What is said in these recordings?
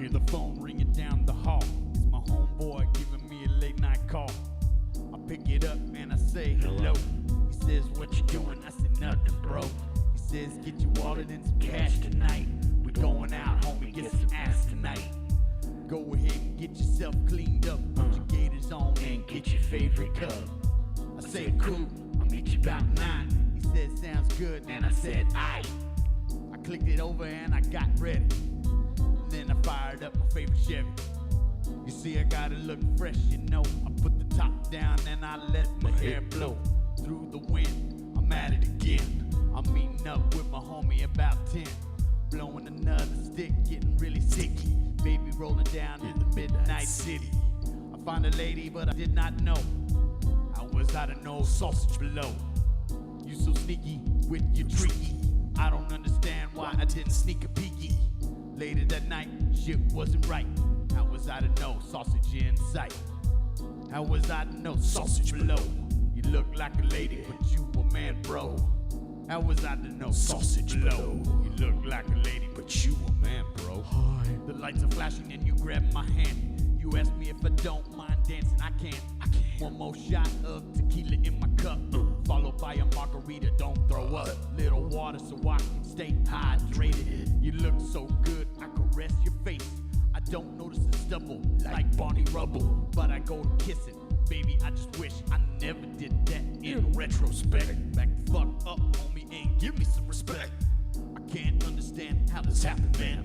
hear the phone ringing down the hall. It's my homeboy giving me a late night call. I pick it up and I say hello. He says, what you doing? I say nothing, bro. He says, get your wallet and some cash tonight. We going out, homie, get some ass tonight. Go ahead and get yourself cleaned up. Put your gators on and get your favorite cup. I said, cool, I'll meet you about 9. He said, sounds good, and I said, aight. I clicked it over and I got ready. Then I fired up my favorite Chevy. You see, I gotta look fresh, you know. I put the top down and I let my hair blow. Through the wind, I'm at it again. I'm meeting up with my homie about 10. Blowing another stick, getting really sicky. Baby rolling down in the midnight city. I found a lady, but I did not know. I was out of no sausage below. You so sneaky with your tricky. I don't understand why I didn't sneak a peeky. Later that night, shit wasn't right. How was I to know sausage in sight? How was I to know sausage below? You look like a lady, but you a man, bro. How was I to know sausage below? You look like a lady, but you a man, bro. Hi. The lights are flashing and you grab my hand. You ask me if I don't mind dancing. I can't. One more shot of tequila in my cup, followed by a margarita. Don't throw up. Little water so I can stay hydrated. You look so good, I caress your face. I don't notice the stubble like Barney Rubble, but I go to kiss it. Baby, I just wish I never did that in retrospect. Back the fuck up, homie, and give me some respect. I can't understand how this happened, man.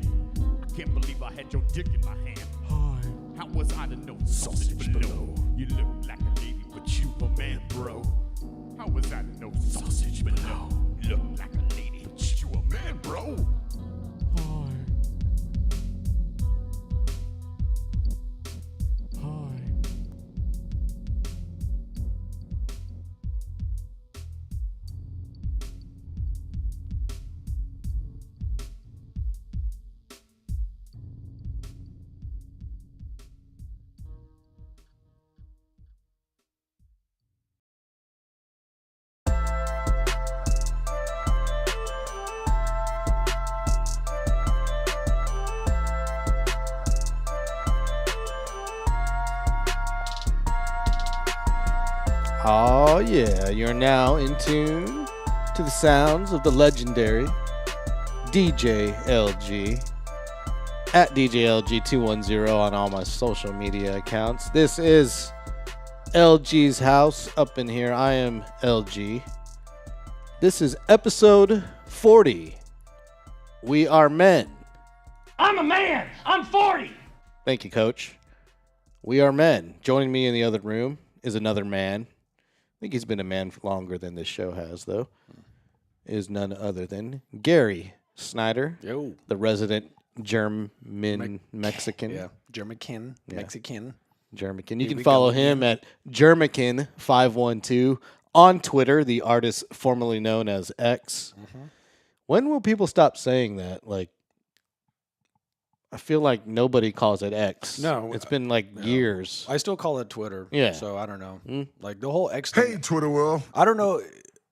I can't believe I had your dick in my hand. Hi. How was I to know sausage below? You look like a lady, but you a man, bro. How was I to know sausage below? You look like a lady, but you a man, bro. Hi. Oh yeah, you're now in tune to the sounds of the legendary DJ LG at DJLG210 on all my social media accounts. This is LG's house up in here. I am LG. This is episode 40. We are men. I'm a man. I'm 40. Thank you, Coach. We are men. Joining me in the other room is another man. I think he's been a man for longer than this show has, though. Is none other than Gary Snyder, the resident German Mexican. Yeah, German Mexican. German. You can follow him at Germican512 on Twitter, the artist formerly known as X. Mm-hmm. When will people stop saying that? Like, I feel like nobody calls it X. No. It's been years. I still call it Twitter. Yeah. So I don't know. Like the whole X thing. Hey, Twitter world. I don't know.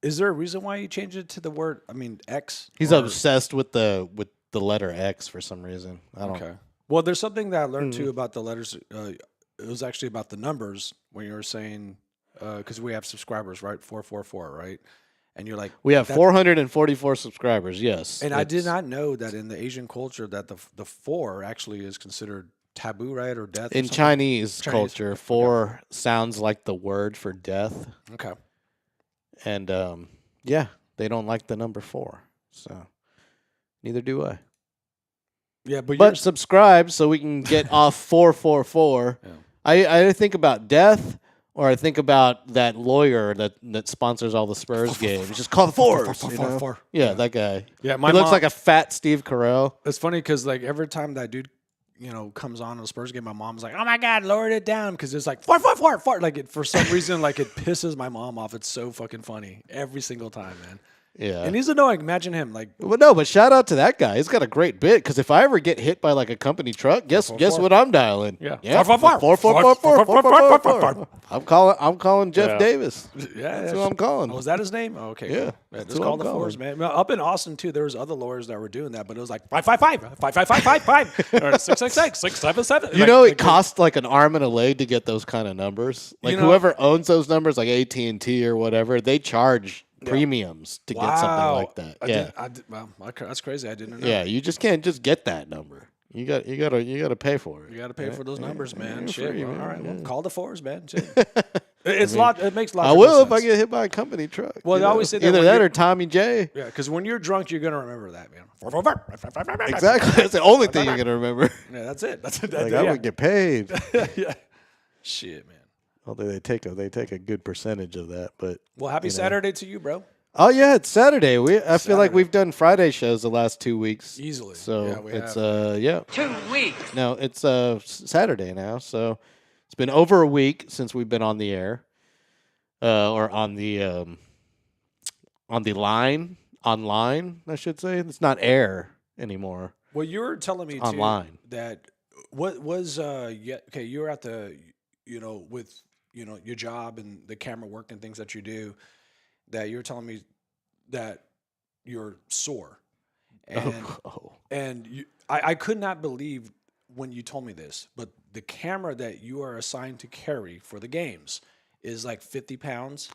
Is there a reason why you changed it to the word, X? He's obsessed with the letter X for some reason. I don't know. Okay. Well, there's something that I learned too about the letters. It was actually about the numbers when you were saying, because we have subscribers, right? 444, right? And you're like, we have 444 subscribers, yes. And I did not know that in the Asian culture that the 4 actually is considered taboo, right? Or death. In Chinese culture, 4 sounds like the word for death. Okay. And they don't like the number 4. So neither do I. Yeah, but subscribe so we can get off 444. Yeah. I think about death. Or I think about that lawyer that sponsors all the Spurs games. Just call the fours. Yeah, that guy. Yeah, he looks like a fat Steve Carell. It's funny because every time that dude, comes on a Spurs game, my mom's like, "Oh my God, lowered it down," because it's like 4. Like for some reason, it pisses my mom off. It's so fucking funny every single time, man. Yeah. And he's annoying. Imagine him like. Well, no, but shout out to that guy. He's got a great bit. Because if I ever get hit by like a company truck, guess what I'm dialing? Yeah. 444. I'm calling Jeff Davis. Yeah, That's who I'm calling. Oh, was that his name? Oh, okay. Yeah, Cool. that's Just who call I'm the force, calling. man. Well, up in Austin too, there was other lawyers that were doing that, but it was like 555, or 666, 677. You know, it costs like an arm and a leg to get those kind of numbers. Like You know- whoever owns those numbers, like AT&T or whatever, they charge premiums to get something like that. Wow, that's crazy. I didn't know. Yeah, you just can't just get that number. You got to pay for it. You got to pay for those numbers, man. Yeah, Shit. free, Well, man. all right. Well, Yeah. call the force, man. Shit. It makes a lot. I of will if I sense. get hit by a company truck. Well, you they know? always say that either when that you're- or Tommy J. Yeah, because when you're drunk, you're gonna remember that, man. Exactly. That's the only thing you're gonna remember. Yeah, that's it. That's it. Like I would get paid. Yeah. Shit, man. Although they take a good percentage of that, but Well, happy Saturday to you, bro. oh yeah, it's Saturday. I feel like Saturday. we've done Friday shows the last 2 weeks Easily. So Yeah, we it's have. 2 weeks. no, it's Saturday now. So it's been over a week since we've been on the air, or on the line, online. I should say it's not air anymore. Well, you were telling me Online. too that what was okay. You were at the with your job and the camera work and things that you do. That you were telling me that you're sore, and Oh. I could not believe when you told me this, but the camera that you are assigned to carry for the games is like 50 pounds.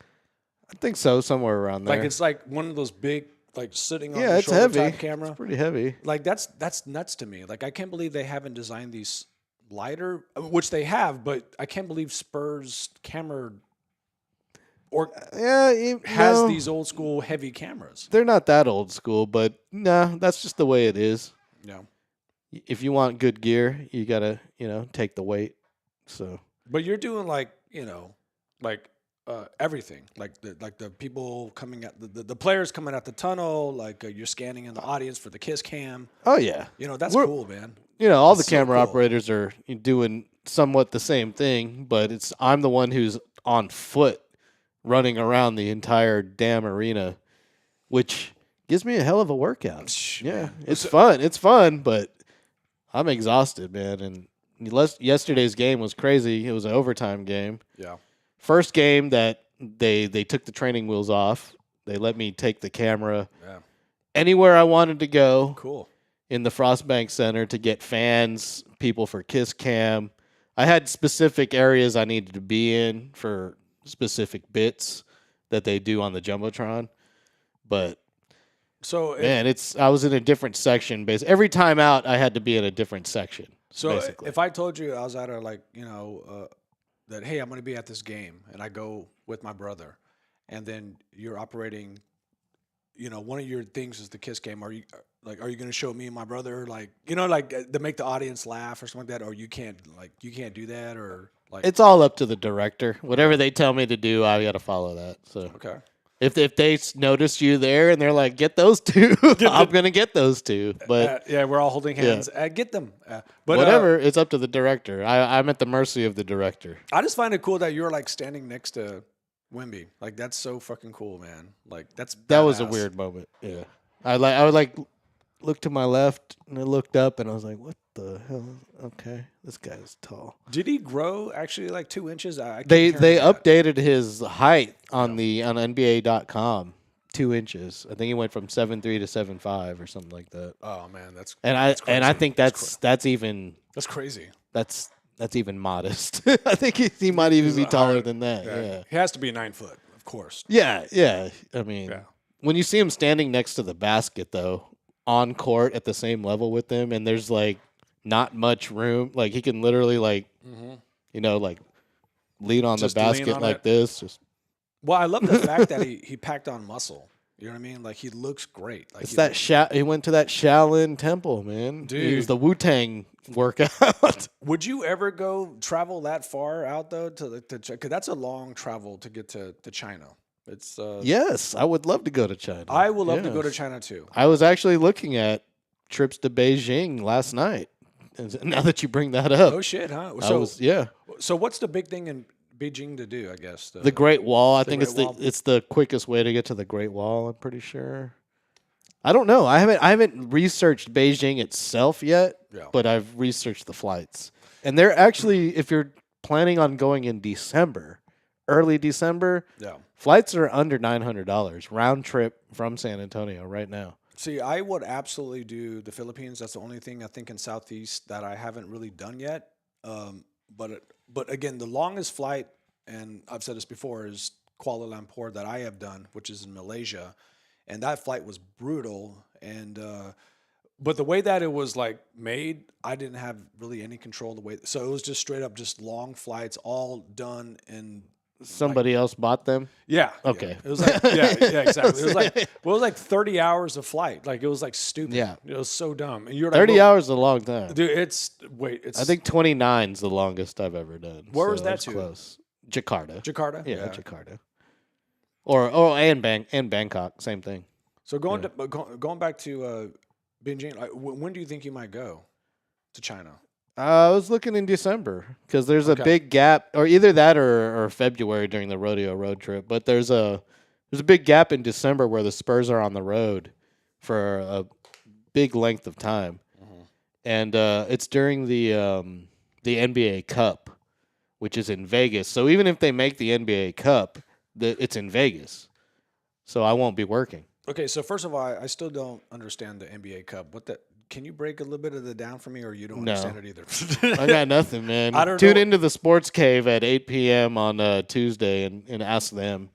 I think so, somewhere around there. Like it's like one of those big, like sitting on yeah, the it's shoulder heavy. type camera. It's pretty heavy. Like that's nuts to me. Like I can't believe they haven't designed these lighter, which they have, but I can't believe Spurs camera or Yeah, has these old school heavy cameras. They're not that old school, but nah, that's just the way it is. Yeah. If you want good gear, you gotta, take the weight. So But you're doing like, like everything, like the people coming at the players coming at the tunnel, like you're scanning in the audience for the kiss cam. oh yeah, That's We're- cool, man. all the That's so camera cool. operators are doing somewhat the same thing, but I'm the one who's on foot running around the entire damn arena, which gives me a hell of a workout. Yeah, man. it's fun. It's fun, but I'm exhausted, man. And yesterday's game was crazy. It was an overtime game. Yeah. First game that they took the training wheels off. They let me take the camera Yeah. anywhere I wanted to go Cool. in the Frostbank Center to get fans, people for Kiss Cam. I had specific areas I needed to be in for specific bits that they do on the Jumbotron. But So man, I was in a different section. Every time out, I had to be in a different section. So basically. if I told you I was at that, hey, I'm going to be at this game, and I go with my brother, and then you're operating, one of your things is the kiss game. Are you going to show me and my brother, to make the audience laugh or something like that, or you can't do that, or like It's all up to the director. Whatever they tell me to do, I got to follow that. So okay. if they notice you there and they're like, get those two, I'm going to get those two. But Yeah, we're all holding hands. Get them. But whatever, it's up to the director. I'm at the mercy of the director. I just find it cool that you're like standing next to Wemby. Like that's so fucking cool, man. Like That was a badass. weird moment. Yeah. I would look to my left and I looked up and I was like, what the hell? Okay. This guy's tall. Did he grow actually like 2 inches? I keep They hearing that. updated his height on NBA.com 2 inches. I think he went from 7'3" to 7'5" or something like that. Oh man, that's And I crazy. think that's even crazy. that's even modest. I think he might even be taller than that. Yeah. He has to be 9 foot, of course. Yeah, yeah. I mean, Yeah. when you see him standing next to the basket, though, on court at the same level with them, and there's like not much room, like he can literally like lean on Just the lean basket on like it. this. Just Well, I love the fact that he packed on muscle. You know what I mean? Like he looks great. Like it's that he went to that Shaolin temple, man. He was Dude. the Wu-Tang workout. Would you ever go travel that far out though to because that's a long travel to get to China. It's Yes, I would love to go to China. I would love to go to Yes. China too. I was actually looking at trips to Beijing last night. And now that you bring that up, Oh shit, huh? I was, yeah. So what's the big thing in Beijing to do? I guess The Great Wall. I the think Great Wall. it's the quickest way to get to the Great Wall. I'm pretty sure. I don't know. I haven't researched Beijing itself yet, Yeah. but I've researched the flights, and they're actually, if you're planning on going in December, early December, Yeah. flights are under $900 round trip from San Antonio right now. See, I would absolutely do the Philippines. That's the only thing I think in Southeast that I haven't really done yet. But again, the longest flight, and I've said this before, is Kuala Lumpur that I have done, which is in Malaysia, and that flight was brutal. And but the way that it was like made, I didn't have really any control of the way. So it was just straight up, just long flights, all done in. Somebody else bought them. Yeah. Okay. Yeah. It was like yeah, exactly. It was like 30 hours of flight. Like it was like stupid. Yeah. It was so dumb. And you're like, 30 hours is a long time. dude. It's I think 29 is the longest I've ever done. Where was that that's to? close. Jakarta. Jakarta. Yeah, Jakarta. Or and Bangkok, same thing. So going back to Beijing, when do you think you might go to China? I was looking in December because there's a big gap, or either that or February during the rodeo road trip. But there's a big gap in December where the Spurs are on the road for a big length of time, and it's during the NBA Cup, which is in Vegas. So even if they make the NBA Cup, it's in Vegas, so I won't be working. Okay, so first of all, I still don't understand the NBA Cup. Can you break a little bit of the down for me, or you don't understand it either? I got nothing, man. I don't Tune know. into the Sports Cave at 8 p.m. on Tuesday and ask them.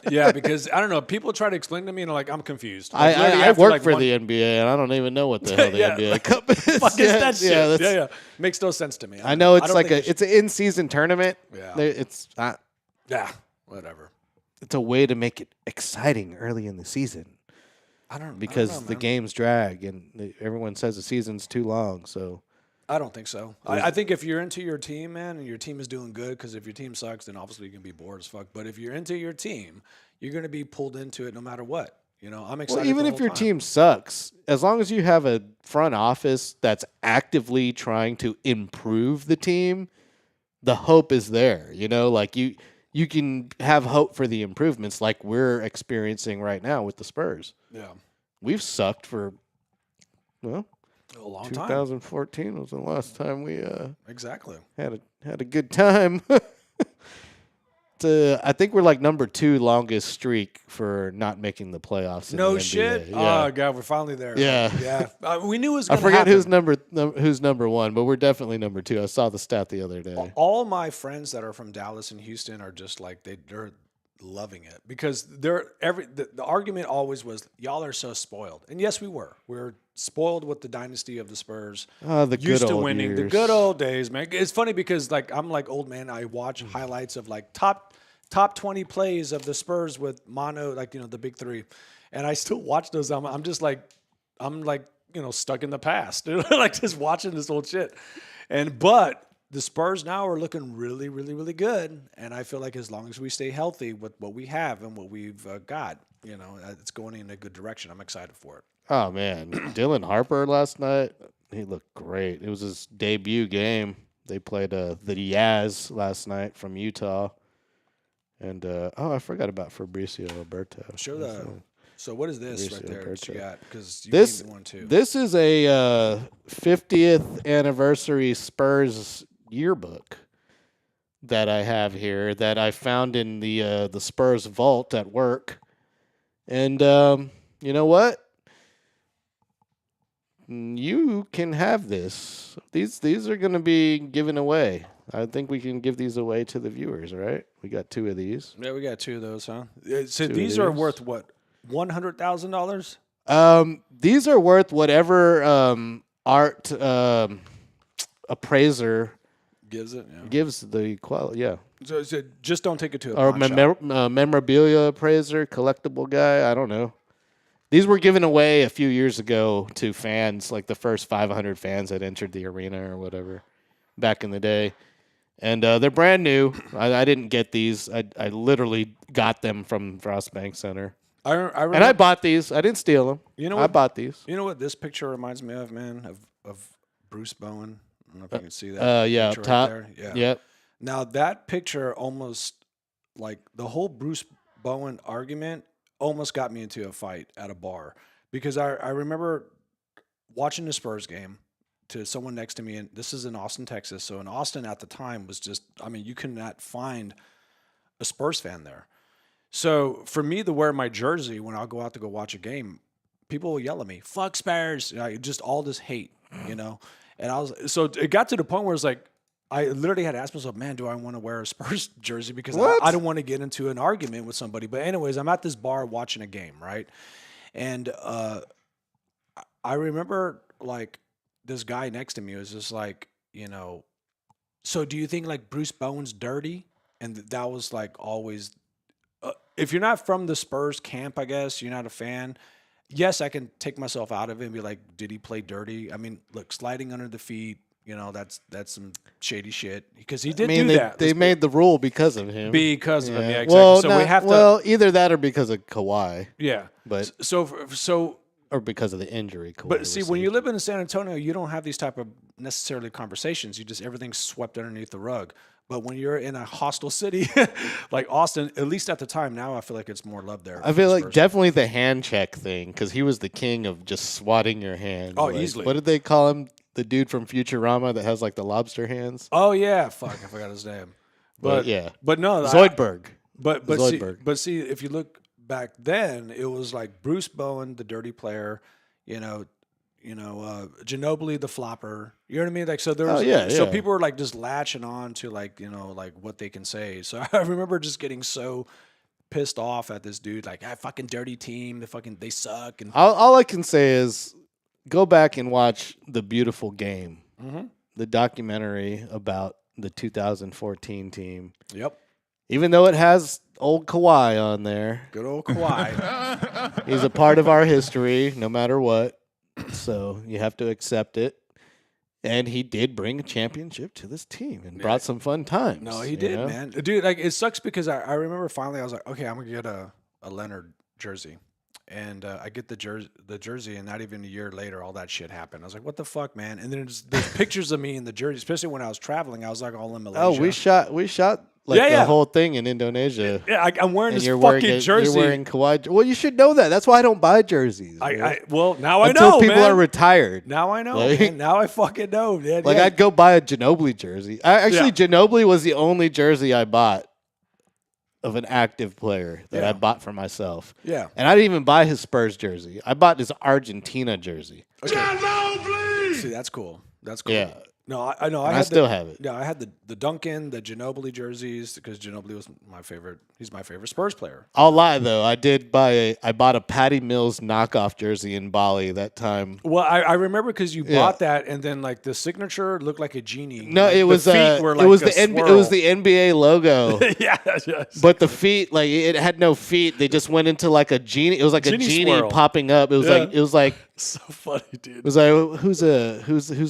Yeah, because I don't know. People try to explain to me, and I'm confused. Like, literally I after, work like, for one- the NBA, and I don't even know what the hell the Yeah. NBA Cup is. Fuck is that shit? Yeah, Yeah, makes no sense to me. I know it's don't like think it's an in-season tournament. Yeah. It's whatever. it's a way to make it exciting early in the season because the games drag and everyone says the season's too long. So I don't think so. I think if you're into your team, man, and your team is doing good, because if your team sucks, then obviously you're gonna be bored as fuck. But if you're into your team, you're gonna be pulled into it no matter what. I'm excited. well, even the if whole your time. team sucks, as long as you have a front office that's actively trying to improve the team, the hope is there. Like you can have hope for the improvements like we're experiencing right now with the Spurs. Yeah, We've sucked for, well, a long time. 2014 was the last time we Exactly. had a good time. I think we're like number 2 longest streak for not making the playoffs. In No the shit. NBA. Yeah. Oh god, we're finally there. Yeah. Yeah. We knew it was I gonna forget happen. who's number 1, but we're definitely number 2. I saw the stat the other day. All my friends that are from Dallas and Houston are just like they're loving it because the argument always was y'all are so spoiled, and yes, we were. We're spoiled with the dynasty of the Spurs. Oh, the good used to old winning, the years. good old days, man. It's funny because I'm like old man. I watch highlights of like top 20 plays of the Spurs with mono, the big 3, and I still watch those. I'm just like stuck in the past, like just watching this old shit, but. The Spurs now are looking really, really, really good, and I feel like as long as we stay healthy with what we have and what we've got, it's going in a good direction. I'm excited for it. Oh man, Dylan Harper last night, he looked great. It was his debut game. They played the Yaz last night from Utah, and I forgot about Fabricio Alberto. So what is this Fabricio right there that you Alberto. got? Because you This gave me one too. this is a 50th anniversary Spurs yearbook that I have here that I found in the Spurs vault at work, and you know what? You can have this. These are going to be given away. I think we can give these away to the viewers, right? We got 2 of these. Yeah, we got 2 of those, huh? So Two of these are these. worth what? $100,000? These are worth whatever art appraiser Gives it. Yeah. gives the quality. Yeah, So just don't take it to a or pawn shop. memorabilia appraiser, collectible guy. I don't know. These were given away a few years ago to fans, like the first 500 fans that entered the arena or whatever back in the day. And they're brand new. I didn't get these. I literally got them from Frost Bank Center. I remember, And I bought these. I didn't steal them. You know I what? bought these. You know what this picture reminds me of, man? Of Bruce Bowen. I don't know if you can see that. Yeah, picture up top. Right there. Yeah. Yep. Now that picture almost like the whole Bruce Bowen argument almost got me into a fight at a bar because I remember watching the Spurs game to someone next to me, and this is in Austin, Texas. So in Austin at the time was just, I mean, you could not find a Spurs fan there. So for me to wear my jersey when I'll go out to go watch a game, people will yell at me, "Fuck Spurs!" Just all this hate, you know. And so it got to the point where it's like, I literally had to ask myself, man, do I want to wear a Spurs jersey? Because I don't want to get into an argument with somebody. But anyways, I'm at this bar watching a game, right? And I remember like this guy next to me was just like, you know, so do you think like Bruce Bowen's dirty? And that was like always, if you're not from the Spurs camp, I guess, you're not a fan. Yes, I can take myself out of it and be like, did he play dirty? I mean, look, sliding under the feet, you know, that's some shady shit because he did do that. They made the rule because of him. Because of him, yeah, exactly. Well, So we have to. Well, either that or because of Kawhi. Yeah, but so or because of the injury. Kawhi but see, when received. you live in San Antonio, you don't have these type of necessarily conversations. You just everything's swept underneath the rug. But when you're in a hostile city like Austin, at least at the time, now I feel like it's more love there. I feel like definitely the hand check thing because he was the king of just swatting your hand. Oh, like, easily. What did they call him? The dude from Futurama that has like the lobster hands. Oh yeah, fuck, I forgot his name. But yeah, but no, Zoidberg. But Zoidberg. see, if you look back then, it was like Bruce Bowen, the dirty player, you know, Ginobili, the flopper. You know what I mean? Like, so there was, so people were like just latching on to like, you know, like what they can say. So I remember just getting so pissed off at this dude, like, fucking dirty team, they suck. And all I can say is go back and watch The Beautiful Game, the documentary about the 2014 team. Yep. Even though it has old Kawhi on there. Good old Kawhi. He's a part of our history, no matter what. So you have to accept it. And he did bring a championship to this team and brought some fun times. No, he did, man. Dude, like, it sucks because I remember finally I was like, okay, I'm going to get a Leonard jersey. And I get the jersey, and not even a year later, all that shit happened. I was like, what the fuck, man? And then there's pictures of me in the jersey, especially when I was traveling. I was like all in Malaysia. Oh, we shot like the whole thing in Indonesia. Yeah, I'm wearing this fucking jersey. You're wearing Kawhi. Well, you should know that. That's why I don't buy jerseys. Well, now I know, Until people are retired. Now I know, like, man. Now I fucking know, man. Like, I'd go buy a Ginobili jersey. Ginobili was the only jersey I bought of an active player that I bought for myself. Yeah. And I didn't even buy his Spurs jersey. I bought his Argentina jersey. Okay. Ginobili! See, that's cool. That's cool. Yeah. No, I know. I still have it. Yeah, I had the Duncan, the Ginobili jerseys because Ginobili was my favorite. He's my favorite Spurs player. I'll lie though. I bought a Patty Mills knockoff jersey in Bali that time. Well, I remember because you bought that, and then like the signature looked like a genie. No, like, it was the feet were like it was the NBA logo. Yes. But the feet, like it had no feet. They just went into like a genie. It was like a genie swirl. popping up. It was like so funny, dude. It was like who's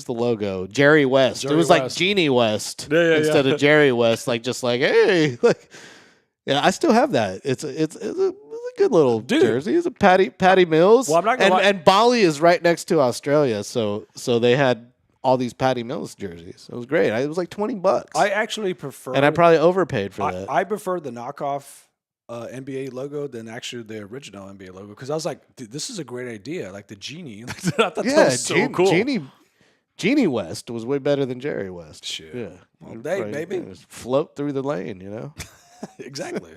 the logo? Jerry West. It was like Genie West instead of Jerry West. Like just like hey, like yeah. I still have that. It's a good little jersey. It's a Patty Mills. Well, I'm not gonna lie. And Bali is right next to Australia, so they had all these Patty Mills jerseys. It was great. It was like $20. I actually prefer, and I probably overpaid for that. I prefer the knockoff NBA logo than actually the original NBA logo because I was like, dude, this is a great idea. Like the genie. I thought that was so cool. Genie West was way better than Jerry West. Shit. Yeah. All day, baby. Just float through the lane, you know? Exactly.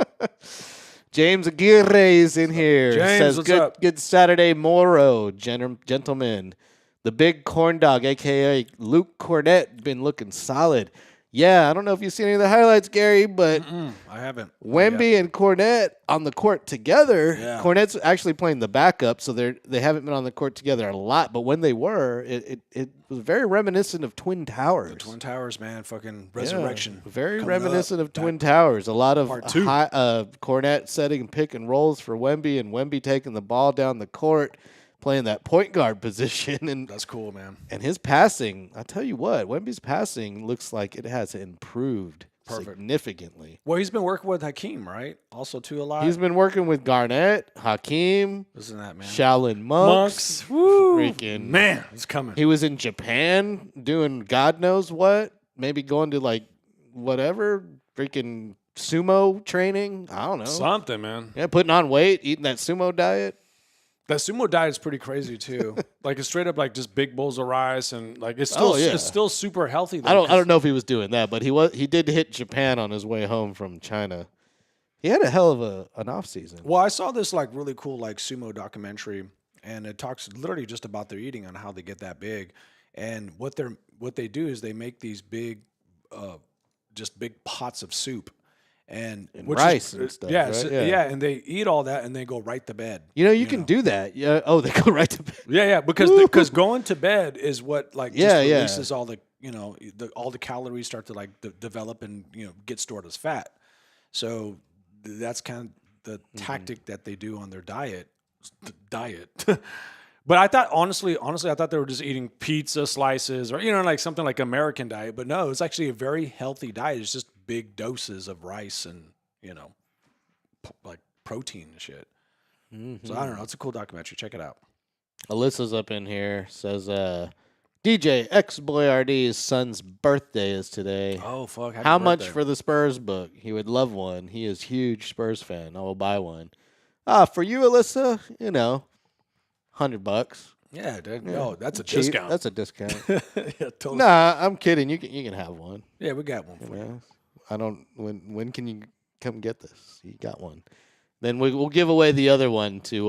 James Aguirre is in here. James, says, what's up? Good Saturday, Moro, gentlemen. The big corn dog, a.k.a. Luke Cornett, been looking solid. Yeah, I don't know if you've seen any of the highlights, Gary, but I haven't. Wemby and Cornett on the court together. Yeah. Cornett's actually playing the backup, so they haven't been on the court together a lot. But when they were, it was very reminiscent of Twin Towers. The Twin Towers, man, fucking resurrection. Yeah, very coming reminiscent up. of Twin Towers. A lot of Part two. Cornett setting pick and rolls for Wemby, and Wemby taking the ball down the court, playing that point guard position. And that's cool, man. And his passing, I tell you what, Wemby's passing looks like it has improved significantly. Well, he's been working with Hakeem, right? Also, too, a lot. He's been working with Garnett, Hakeem, Isn't that, man? Shaolin Monks. Woo. Freaking man, it's coming. He was in Japan doing God knows what. Maybe going to like whatever, freaking sumo training. I don't know. Something, man. Yeah, putting on weight, eating that sumo diet. That sumo diet is pretty crazy too. Like it's straight up like just big bowls of rice and like it's still it's still super healthy. Though, I don't know if he was doing that, but he did hit Japan on his way home from China. He had a hell of an off season. Well, I saw this like really cool like sumo documentary, and it talks literally just about their eating on how they get that big, and what they do is they make these big, just big pots of soup, and which rice is, and stuff. yeah, right? yeah, and they eat all that and they go right to bed. You can do that. Yeah. Oh, they go right to bed. Yeah, because going to bed is what like just Yeah. releases all the all the calories start to like develop and get stored as fat. So that's kind of the tactic that they do on their diet. But I thought honestly, I thought they were just eating pizza slices or like something like American diet. But no, it's actually a very healthy diet. It's just big doses of rice and like protein and shit. So I don't know. It's a cool documentary. Check it out. Alyssa's up in here, says DJ X-Boy-RD's son's birthday is today. Oh fuck! How much for the Spurs book? He would love one. He is a huge Spurs fan. I will buy one. For you, Alyssa, $100. Yeah, dude. Yeah. No, that's a Cheap. discount. That's a discount. Yeah, totally. Nah, I'm kidding. You can have one. Yeah, we got one for you. know? I don't. When can you come get this? You got one. Then we'll give away the other one to.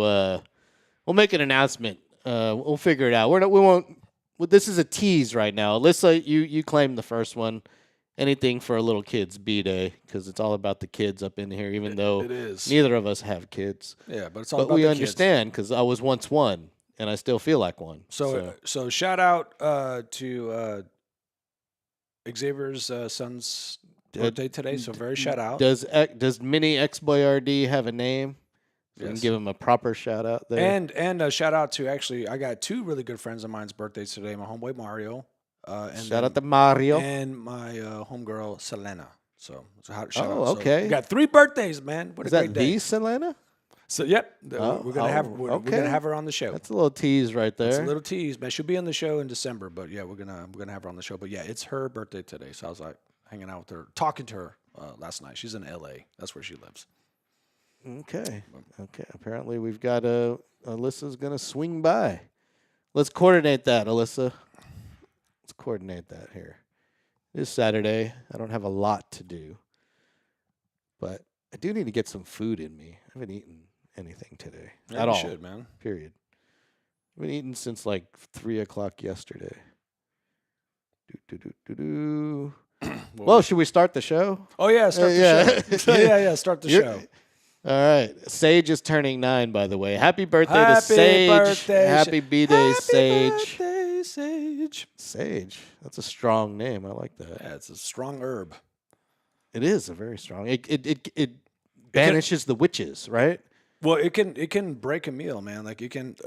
We'll make an announcement. We'll figure it out. We won't. Well, this is a tease right now. Alyssa, you claim the first one. Anything for a little kid's B-Day because it's all about the kids up in here. Even though it is. neither of us have kids. Yeah, but it's all But about we the understand because I was once one, and I still feel like one. Kids. So shout out to Xavier's son's birthday today. So very shout out. Does Mini X-Boy RD have a name? So we can Yes. give him a proper shout out there. And a shout out to I got two really good friends of mine's birthdays today. My homeboy Mario. And shout out to Mario. And my homegirl Selena. So shout out. Okay. So we got 3 birthdays, man. What Is a that great day. the Selena? So yep, Oh, we're gonna we're okay. gonna have her on the show. That's a little tease right there. It's a little tease, man. She'll be on the show in December, but yeah, we're gonna have her on the show. But yeah, it's her birthday today, so I was like hanging out with her, talking to her last night. She's in L.A. That's where she lives. Okay. Apparently we've got Alyssa's gonna swing by. Let's coordinate that, Alyssa. Let's coordinate that here. It is Saturday. I don't have a lot to do, but I do need to get some food in me. I haven't eaten anything today at you all. should, man. Period. I've been eating since like 3:00 yesterday. Well, should we start the show? Oh yeah, start the show. yeah. Start the show. All right. Sage is turning 9, by the way. Happy birthday to Happy Sage. birthday, Happy B-Day, Happy Sage. birthday, Sage. Sage. That's a strong name. I like that. Yeah, it's a strong herb. It is a very strong. It banishes the witches, right? Well, it can break a meal, man. Like you can.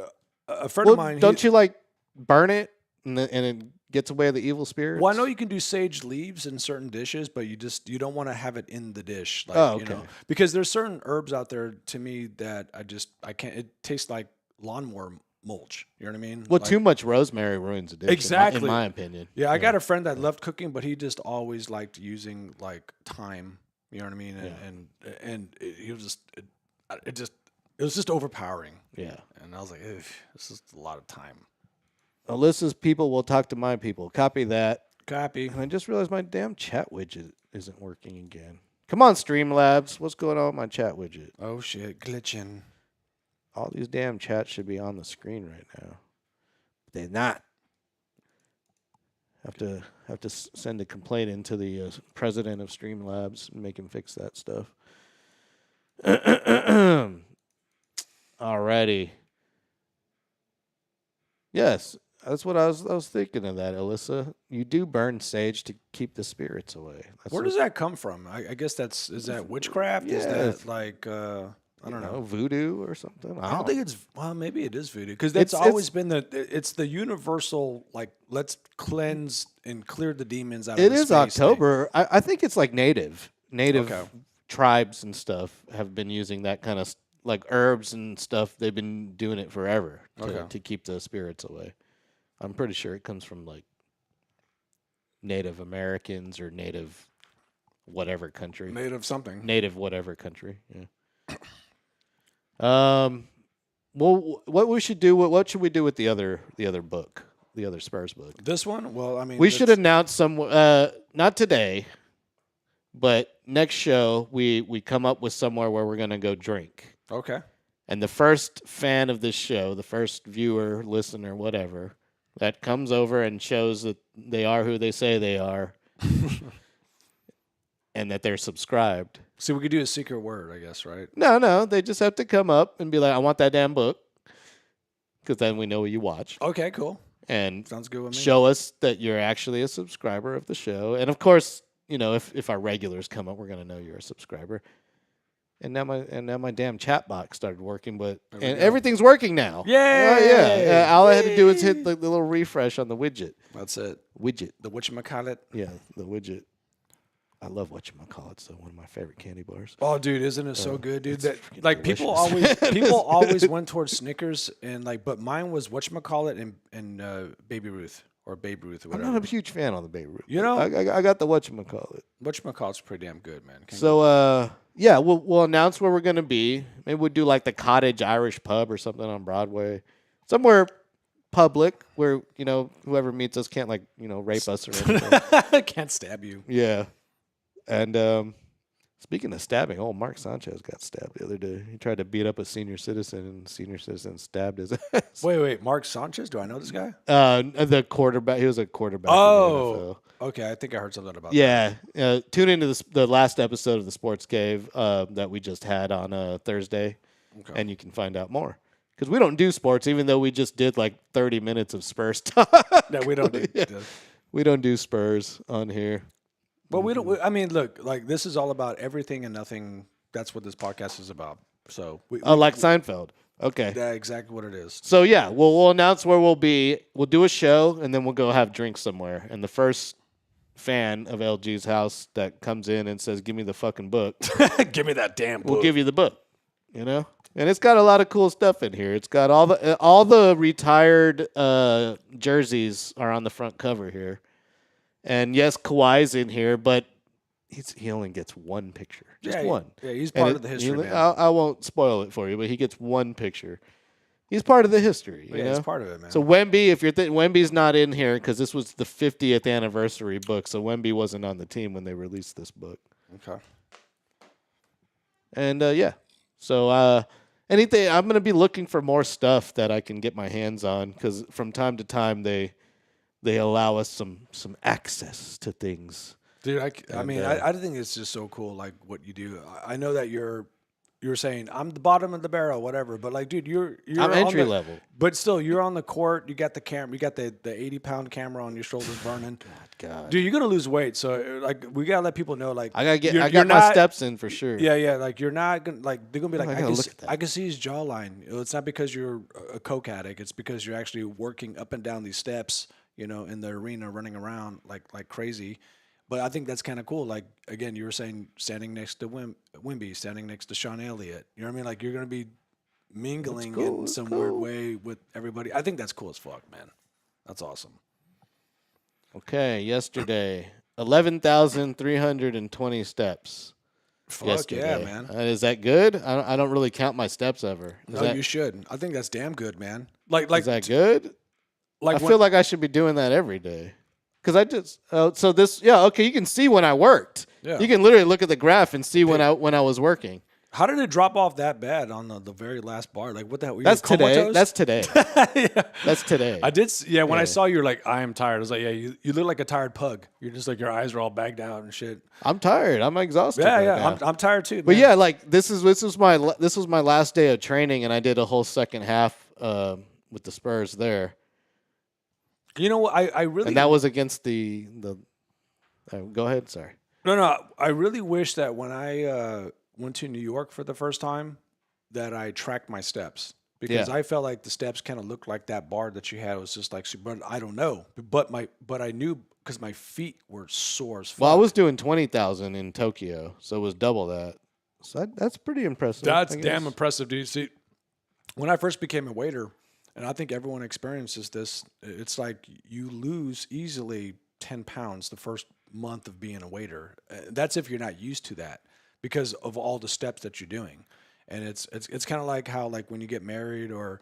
A friend of mine. Don't you like burn it and it gets away the evil spirits? Well, I know you can do sage leaves in certain dishes, but you don't want to have it in the dish. Like, okay. Because there's certain herbs out there to me that I can't. It tastes like lawnmower mulch. You know what I mean? Well, Like, too much rosemary ruins a dish. Exactly. In my opinion. Yeah, I got a friend that loved cooking, but he just always liked using like thyme. You know what I mean? And he was just it was just overpowering. Yeah. And I was like, this is a lot of time. Alyssa's people will talk to my people. Copy that. Copy. And I just realized my damn chat widget isn't working again. Come on, Streamlabs. What's going on with my chat widget? Oh shit, glitching. All these damn chats should be on the screen right now. But they're not. Have to send a complaint into the president of Streamlabs and make him fix that stuff. Alrighty. Yes, that's what I was thinking of that, Alyssa. You do burn sage to keep the spirits away. Where does that come from? I guess is that witchcraft? Is Yeah. that like I don't know. voodoo or something? I don't think it's maybe it is voodoo because that's always been the universal like let's cleanse and clear the demons out. It of the is space thing. October. I think it's like native Okay. tribes and stuff have been using that kind of like herbs and stuff. They've been doing it forever to keep the spirits away. I'm pretty sure it comes from like Native Americans or Native whatever country. Native something. Native whatever country. Yeah. Well, what we should do? What should we do with the other book, the other Spurs book? This one? Well, I mean, We should announce some. Not today, but next show we come up with somewhere where we're gonna go drink. Okay. And the first fan of this show, the first viewer, listener, whatever, that comes over and shows that they are who they say they are, and that they're subscribed. See, we could do a secret word, I guess, right? No, they just have to come up and be like, "I want that damn book," because then we know what you watched. Okay, cool. And Sounds good with me. show us that you're actually a subscriber of the show. And of course, if our regulars come up, we're gonna know you're a subscriber. And now my damn chat box started working, but everything's working now. Yay! Oh, yeah. All I had to do was hit the little refresh on the widget. That's it. Widget. The whatchamacallit. Yeah, the widget. I love whatchamacallit. So one of my favorite candy bars. Oh, dude, isn't it so good, dude? That freaking people delicious. always went towards Snickers and but mine was whatchamacallit and Baby Ruth or Babe Ruth or I'm whatever. not a huge fan on the Baby Ruth. You know? I got the whatchamacallit. Whatchamacallit's pretty damn good, man. So yeah, we'll announce where we're gonna be. Maybe we'll do like the Cottage Irish Pub or something on Broadway, somewhere public where whoever meets us can't rape us or anything. Can't stab you. Yeah. And speaking of stabbing, Mark Sanchez got stabbed the other day. He tried to beat up a senior citizen, and the senior citizen stabbed his ass. Wait, Mark Sanchez? Do I know this guy? The quarterback. He was a quarterback. Oh, in the NFL. Okay. I think I heard something about Yeah. Tune into the last episode of the Sports Cave that we just had on Thursday, and you can find out more. Because we don't do sports, even though we just did like 30 minutes of Spurs talk. that. No, we don't do We don't do Spurs on here. But we don't. I mean, look, like this is all about everything and nothing. That's what this podcast is about. So, Like Seinfeld. Okay. That's exactly what it is. So yeah, we'll announce where we'll be. We'll do a show, and then we'll go have drinks somewhere. And the first fan of LG's house that comes in and says, "Give me the fucking book," Give me that damn book. we'll give you the book. And it's got a lot of cool stuff in here. It's got all the retired jerseys are on the front cover here. And yes, Kawhi's in here, but he only gets one picture. Just one. Yeah, he's part of the history, man. I won't spoil it for you, but he gets one picture. He's part of the history. You know? He's part of it, man. So Wemby, if you're Wemby's not in here because this was the 50th anniversary book, so Wemby wasn't on the team when they released this book. Okay. And yeah, so anything I'm gonna be looking for more stuff that I can get my hands on because from time to time they allow us some access to things. Dude, I think it's just so cool, like what you do. I know that you're saying I'm the bottom of the barrel, whatever, but like, dude, you're I'm entry level, but still, you're on the court. You got the camera, you got the 80-pound camera on your shoulders burning. God, dude, you're gonna lose weight, so like we gotta let people know, like I got my steps in for sure. Yeah, like you're not gonna they're gonna be like I can see his jawline. It's not because you're a coke addict. It's because you're actually working up and down these steps. In the arena, running around like crazy. But I think that's kind of cool. Like, again, you were saying standing next to Wemby, standing next to Sean Elliott. You know what I mean? Like, you're going to be mingling in some weird way with everybody. I think that's cool as fuck, man. That's awesome. Okay, yesterday, 11,320 steps. Fuck yesterday. yeah, man. Is that good? I don't really count my steps ever. You should. I think that's damn good, man. Is that good? Like I feel like I should be doing that every day. Because I just you can see when I worked. Yeah. You can literally look at the graph and see when I was working. How did it drop off that bad on the very last bar? Like, what the hell? That's today. That's today. Yeah. That's today. I did. Yeah, when I saw you, you're like, I am tired. I was like, yeah, you look like a tired pug. You're just like your eyes are all bagged out and shit. I'm tired. I'm exhausted. Yeah. I'm tired too. Man. But yeah, like this was my last day of training, and I did a whole second half with the Spurs there. You know what? I really and that was against the. Go ahead. Sorry. No. I really wish that when I went to New York for the first time, that I tracked my steps because I felt like the steps kind of looked like that bar that you had. It was just like, but I don't know. But I knew because my feet were sore as fuck. Well, I was doing 20,000 in Tokyo, so it was double that. So that's pretty impressive. That's damn impressive, dude. See, when I first became a waiter. And I think everyone experiences this. It's like you lose easily 10 pounds the first month of being a waiter. That's if you're not used to that because of all the steps that you're doing. And it's kind of like how like when you get married or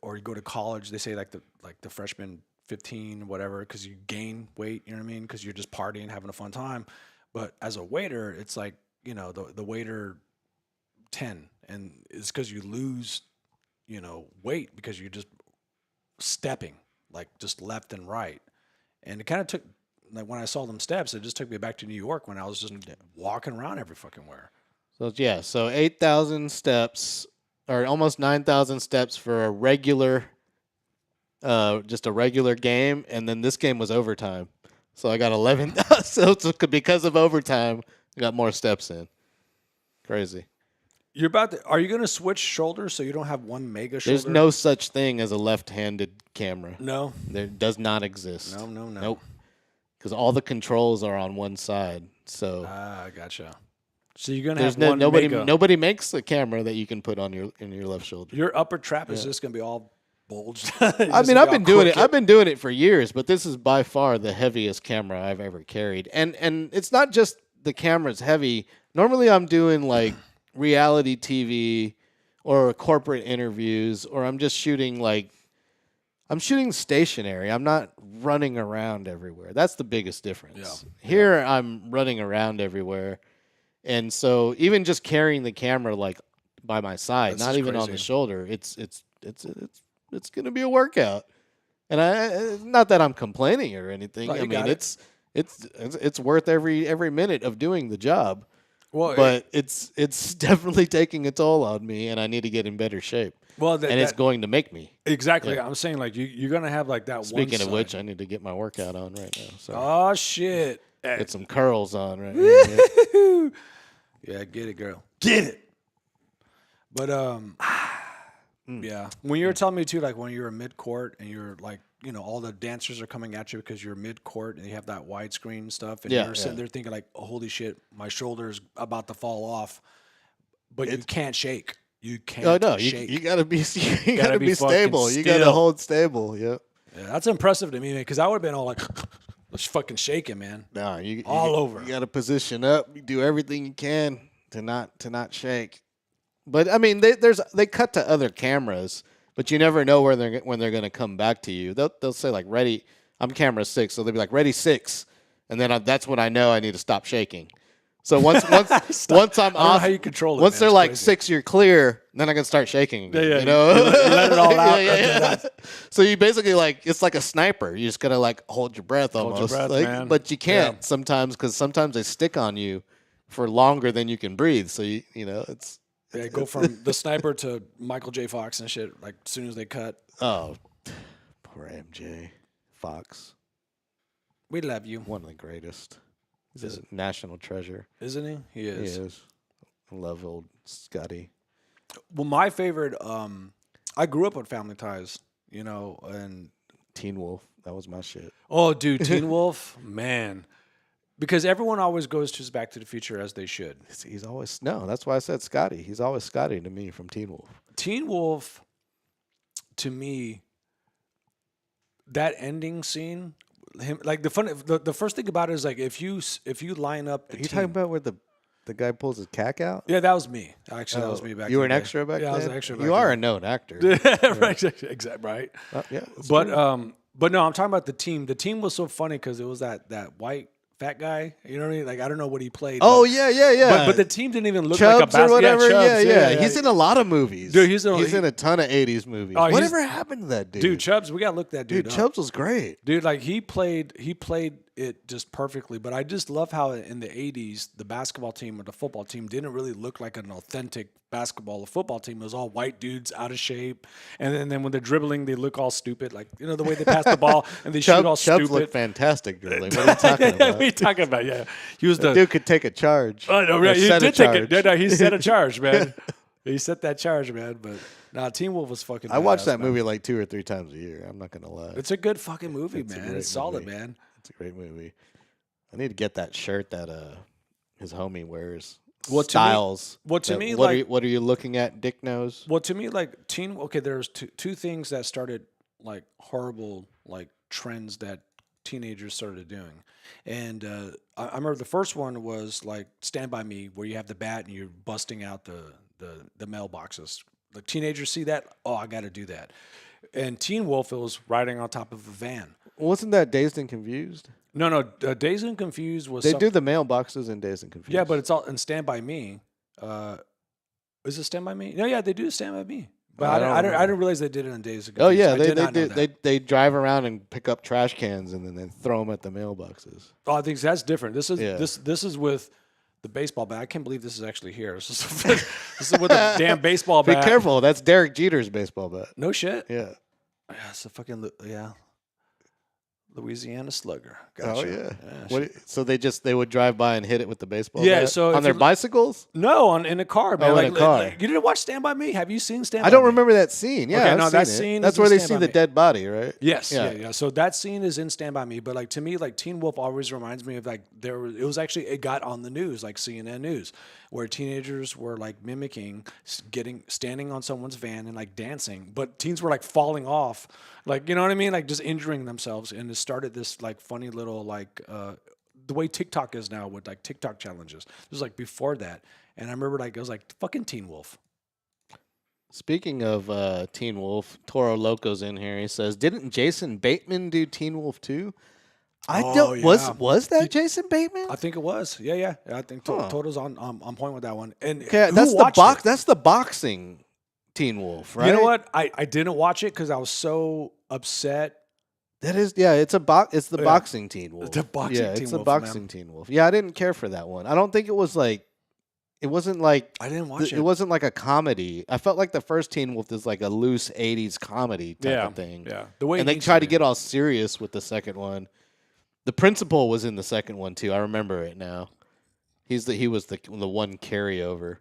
or you go to college, they say like the freshman 15 whatever because you gain weight, you know what I mean? Because you're just partying, having a fun time. But as a waiter, it's like, you know, the waiter 10, and it's because you lose, you know, weight because you're just stepping like just left and right. And it kind of took, like when I saw them steps, it just took me back to New York when I was just walking around every fucking where. So yeah, so 8,000 steps or almost 9,000 steps for a regular, just a regular game, and then this game was overtime, so I got 11. So because of overtime, I got more steps in. Crazy. Are you going to switch shoulders so you don't have one mega shoulder? There's no such thing as a left-handed camera. No. There does not exist. No. Nope. Because all the controls are on one side. So Gotcha. So you're gonna have one nobody makes a camera that you can put on your left shoulder. Your upper trap is just gonna be all bulged. I mean, I've been doing it. I've been doing it for years, but this is by far the heaviest camera I've ever carried. And it's not just the camera's heavy. Normally, I'm doing like reality TV or corporate interviews, or I'm just shooting I'm shooting stationary. I'm not running around everywhere. That's the biggest difference. Yeah. Here, I'm running around everywhere. And so even just carrying the camera like by my side, not even on the shoulder, it's going to be a workout. And not that I'm complaining or anything. I mean, it's worth every minute of doing the job. Well, but it's definitely taking a toll on me, and I need to get in better shape. Well, it's going to make me. Exactly. Yeah. I'm saying like you're going to have like that. Speaking of which, I need to get my workout on right now. So. Oh shit! Get some curls on right now. Yeah, get it, girl. Get it. But yeah. When you were telling me too, like when you're mid court and you're like, you know, all the dancers are coming at you because you're mid court and you have that widescreen stuff, and you're sitting there thinking like, oh, holy shit, my shoulder's about to fall off, but you can't shake. You can't. Shake. You gotta be. You gotta be stable. You gotta hold stable. Yep. Yeah, that's impressive to me, man. Because I would have been all like, let's fucking shake it, man. Nah, over. You gotta position up. You do everything you can to not shake. But I mean, they cut to other cameras, but you never know when they're gonna come back to you. They'll say like ready. I'm camera 6, so they'll be like ready 6, and then that's when I know I need to stop shaking. So once I'm off, how you control it. Once they're like 6, you're clear. Then I can start shaking. Yeah. You know, you let it all out. Yeah. So you basically it's like a sniper. You just gotta like hold your breath almost. Hold your breath, man. But you can't sometimes because sometimes they stick on you for longer than you can breathe. So you know it's. Yeah, go from the sniper to Michael J. Fox and shit. Like as soon as they cut. Oh, poor MJ Fox. We love you. One of the greatest. He's a national treasure. Isn't he? He is. He is. I love old Scotty. Well, my favorite, I grew up with Family Ties, you know, and Teen Wolf. That was my shit. Oh, dude, Teen Wolf, man. Because everyone always goes to Back to the Future as they should. He's always, no, that's why I said Scotty. He's always Scotty to me from Teen Wolf. Teen Wolf, to me, that ending scene, the first thing about it is like if you line up Are you talking about where the guy pulls his cack out? Yeah, that was me. Actually, that was me back. You were an extra back then? Yeah, I was an extra. You are a known actor, right? Exactly. Right. Yeah. But no, I'm talking about the team. The team was so funny because it was that white fat guy. You know what I mean? Like I don't know what he played. Oh yeah. But the team didn't even look Chubbs like a basketball. or whatever. Yeah, He's in a lot of movies. Dude, he's in a ton of '80s movies. Whatever happened to that dude? Dude, Chubbs, we gotta look that dude up. Chubbs was great. Dude, like he played it just perfectly. But I just love how in the '80s the basketball team or the football team didn't really look like an authentic basketball or football team. It was all white dudes out of shape, and then when they're dribbling, they look all stupid. Like you know the way they pass the ball and they shoot all stupid. Chubbs looked fantastic dribbling. What are you talking about? What are you talking about? Yeah, he was the dude could take a charge. Oh no, right. He did take it. No, he set a charge, man. He set that charge, man. But Teen Wolf was fucking. I watched that movie like 2 or 3 times a year. I'm not gonna lie. It's a good fucking movie, man. It's solid, man. It's a great movie. I need to get that shirt that his homie wears. What Styles. To me, what are you looking at, Dick Nose? Well, to me, like Okay, there's two things that started like horrible like trends that teenagers started doing. And I remember the first one was like Stand By Me, where you have the bat and you're busting out the mailboxes. The teenagers see that, oh, I got to do that. And Teen Wolf, it was riding on top of a van. Wasn't that Dazed and Confused? No, Dazed and Confused was They do the mailboxes in Dazed and Confused. Yeah, but it's all in Stand By Me. Is it Stand By Me? No, yeah, they do Stand By Me. But I didn't realize they did it in Dazed and Confused. Oh yeah, I did not know that. they drive around and pick up trash cans and then they throw them at the mailboxes. Oh, I think that's different. This is Yeah. this is with the baseball bat. I can't believe this is actually here. This is with a damn baseball Be bat. careful, that's Derek Jeter's baseball bat. No shit. Yeah. Yeah, it's a fucking Louisiana Slugger. Oh Gotcha. yeah. So they would drive by and hit it with the baseball Yeah, bat? so on if their you- bicycles? No, in a car, man. Oh, in like, a car. like, you didn't watch Stand By Me? Have you seen Stand By I Me? don't remember that scene. Yeah, Okay, I've no, seen that it. scene That's is where in they Stand see By the Me. dead body, right? Yes, Yeah. yeah. So that scene is in Stand By Me, but like to me, like Teen Wolf always reminds me of like it got on the news, like CNN News, where teenagers were like mimicking standing on someone's van and like dancing, but teens were like falling off, like you know what I mean, like just injuring themselves, and it started this like funny little like the way TikTok is now with like TikTok challenges. It was like before that, and I remember like it was like fucking Teen Wolf. Speaking of Teen Wolf, Toro Loco's in here. He says, "Didn't Jason Bateman do Teen Wolf 2?" I Oh, don't. yeah. Was that Jason Bateman? I think it was. Yeah. I think Toto's on point with that one. And Okay, who that's the watched it? That's the boxing Teen Wolf, right? You know what? I didn't watch it because I was so upset. That is, yeah. It's the Yeah. boxing Teen Wolf. The boxing yeah, Teen it's Wolf, the boxing Teen Wolf. Yeah, I didn't care for that one. I don't think it was like. It wasn't like I didn't watch it wasn't like a comedy. I felt like the first Teen Wolf is like a loose '80s comedy type of thing. Yeah, the way And it they needs tried to be. get all serious with the second one. The principal was in the second one too. I remember it now. He was the one carryover.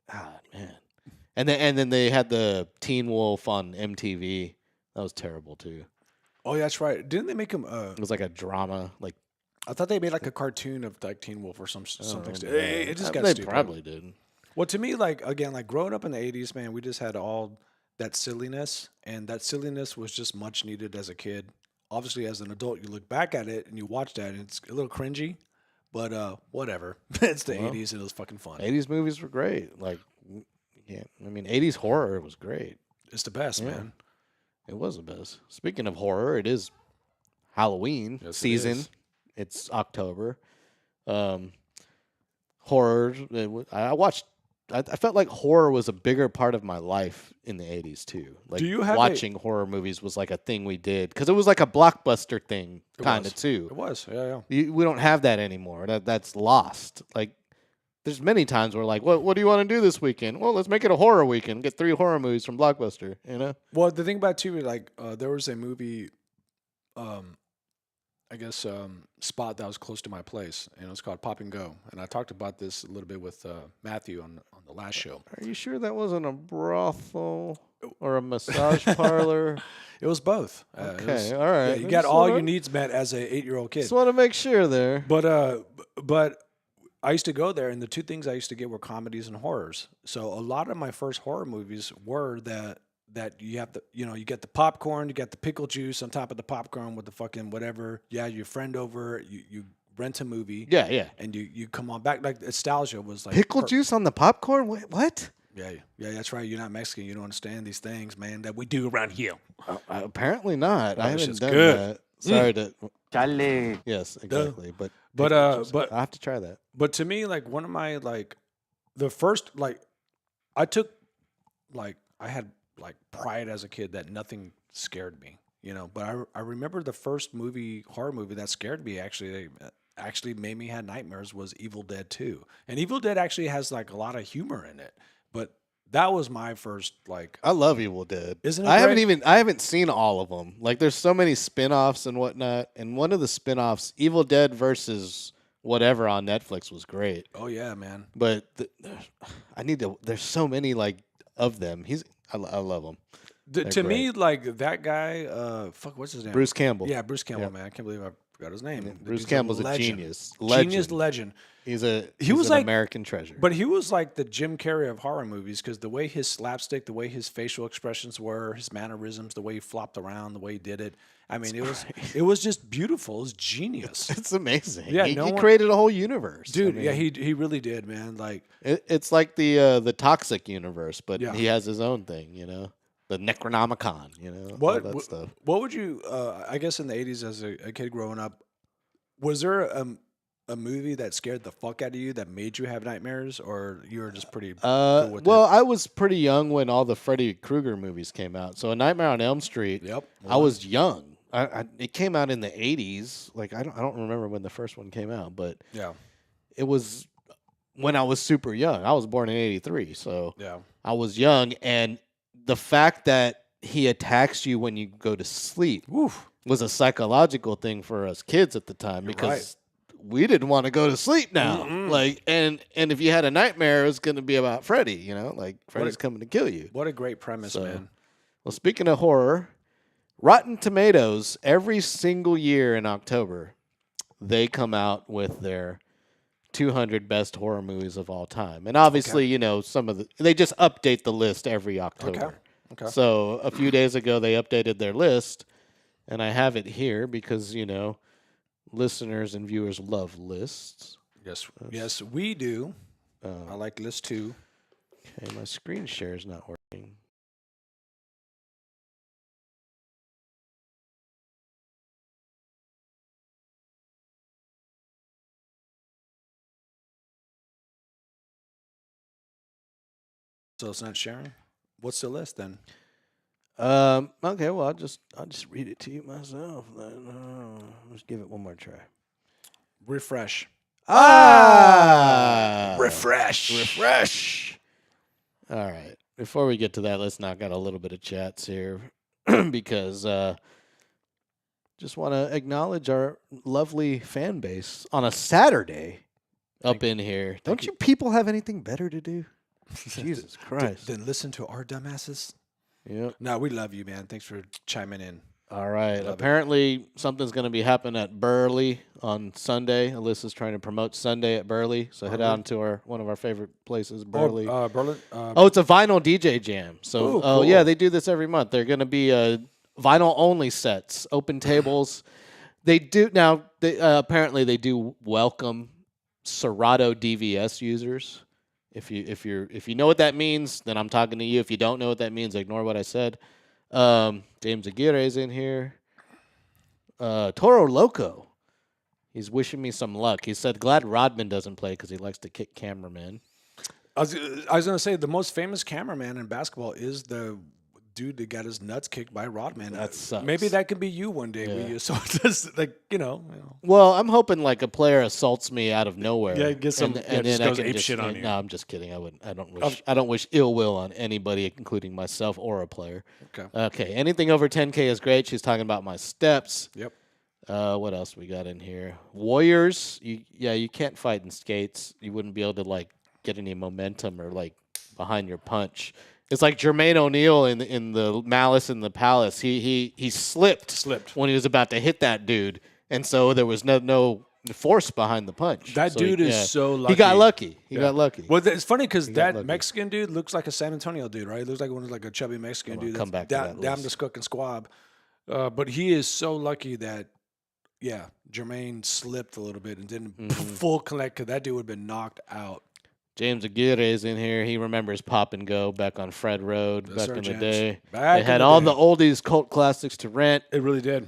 Ah man. And then they had the Teen Wolf on MTV. That was terrible too. Oh, yeah, that's right. Didn't they make him? It was like a drama. Like I thought they made like a cartoon of like Teen Wolf or something. oh, It just got they stupid. probably did. Well, to me, like again, like growing up in the '80s, man, we just had all that silliness, and that silliness was just much needed as a kid. Obviously, as an adult, you look back at it and you watch that, and it's a little cringy, but whatever. It's the Well, '80s, and it was fucking fun. 80s movies were great. Like yeah, I mean 80s horror was great. It's the best, Yeah. man. It was the best. Speaking of horror, it is Halloween Yes, it season. is. It's October. Horror. I watched. I felt like horror was a bigger part of my life in the 80s too. Like Do you have watching horror movies was like a thing we did because it was like a blockbuster thing kind was. of too. It was, yeah. We don't have that anymore. That's lost. Like there's many times where like, what do you want to do this weekend? Well, let's make it a horror weekend. Get 3 horror movies from Blockbuster. You know. Well, the thing about it too, like there was a movie, I guess spot that was close to my place, and it was called Pop and Go, and I talked about this a little bit with Matthew on the last show. Are you sure that wasn't a brothel or a massage parlor? It was both. Okay, all right. Yeah, you got all your needs met as a 8-year-old kid. Just want to make sure there. But I used to go there, and the two things I used to get were comedies and horrors. So a lot of my first horror movies were that you have to, you get the popcorn, you got the pickle juice on top of the popcorn with the fucking whatever. You have your friend over, you rent a movie. Yeah. And you come on back. Like nostalgia was like Pickle juice on the popcorn? Wait, what? Yeah, that's right. You're not Mexican. You don't understand these things, man, that we do around here. Apparently not. I this haven't shit's done good. that. Sorry to. Chale. Yes, exactly. But I have to try that. But to me, like one of my the first I took I had pride as a kid that nothing scared me, But I remember the first horror movie that scared me actually made me had nightmares was Evil Dead 2, and Evil Dead actually has a lot of humor in it. But that was my first I love Evil Dead. Isn't it I haven't seen all of them. Like there's so many spin-offs and whatnot. And one of the spin-offs, Evil Dead versus whatever on Netflix was great. Oh yeah, man. But there's so many of them. I love them. To me, that guy, what's his name? Bruce Campbell. Yeah, Bruce Campbell, man. I can't believe I Forgot his name. The Bruce dude's Campbell's a legend. genius. Genius legend. He's was an like- American treasure. But he was like the Jim Carrey of horror movies because the way his slapstick, the way his facial expressions were, his mannerisms, the way he flopped around, the way he did it. I mean, it was just beautiful. It was genius. It's amazing. Yeah, he no one- created a whole universe, Dude, I yeah, mean, he really did, man. Like, it's like the Toxic universe, but Yeah. he has his own thing. The Necronomicon. All what that stuff. what would you? I guess in the '80s, as a kid growing up, was there a movie that scared the fuck out of you that made you have nightmares, or you were just pretty cool with Well, it? I was pretty young when all the Freddy Krueger movies came out. So A Nightmare on Elm Street. Yep. I was young. It came out in the 80s. Like I don't remember when the first one came out, but Yeah. it was when I was super young. I was born in 83, so Yeah. I was young, and the fact that he attacks you when you go to sleep Woof. was a psychological thing for us kids at the time because we didn't want to go to sleep now. Like, and if you had a nightmare, it was going to be about Freddy. Like Freddy's coming to kill you. What a great premise, So- man. Well, speaking of horror, Rotten Tomatoes, every single year in October, they come out with their 200 best horror movies of all time. And obviously, they just update the list every October. Okay. So a few days ago, they updated their list, and I have it here because, listeners and viewers love lists. Yes, we do. I like list too. Okay, my screen share is not working. So it's not sharing. What's the list then? Okay, well, I'll just read it to you myself. Let's give it one more try. Refresh. Refresh. All right. Before we get to that, let's knock out a little bit of chats here because just want to acknowledge our lovely fan base on a Saturday up in here. Don't you people have anything better to do? Jesus Christ. Then listen to our dumbasses. Yep. No, we love you, man. Thanks for chiming in. All right. Love it. Apparently, something's going to be happening at Burley on Sunday. Alyssa's trying to promote Sunday at Burley, so head on to one of our favorite places, Burley. Berlin. Oh, it's a vinyl DJ jam. So, Ooh, cool. yeah, they do this every month. They're going to be vinyl only sets, open tables. They do now. Apparently, they do welcome Serato DVS users. If you know what that means, then I'm talking to you. If you don't know what that means, ignore what I said. James Aguirre's in here. Toro Loco. He's wishing me some luck. He said, glad Rodman doesn't play because he likes to kick cameramen. I was going to say the most famous cameraman in basketball is the dude that got his nuts kicked by Rodman. That sucks. Maybe that could be you one day. Yeah. Where you so just like Well, I'm hoping like a player assaults me out of nowhere. Yeah, get some- yeah, just I goes can ape shit on you. No, I'm just kidding. I don't wish ill will on anybody, including myself or a player. Okay. Okay. Anything over 10K is great. She's talking about my steps. Yep. What else we got in here? Warriors. You can't fight in skates. You wouldn't be able to like get any momentum or like behind your punch. It's like Jermaine O'Neal in the Malice in the Palace. He slipped when he was about to hit that dude, and so there was no force behind the punch. That So dude is so lucky. He got lucky. He Yeah. got lucky. Well, it's funny because got that lucky. Mexican dude looks like a San Antonio dude, right? He looks like a chubby Mexican dude. come that's back to that down list. to Skook and Squab. But he is so lucky that, Jermaine slipped a little bit and didn't full connect because that dude would have been knocked out. James Aguirre is in here. He remembers Pop and Go back on Fred Road Yes, back sir, in the James. day. Back They in had the all day. the oldies cult classics to rent. It really did.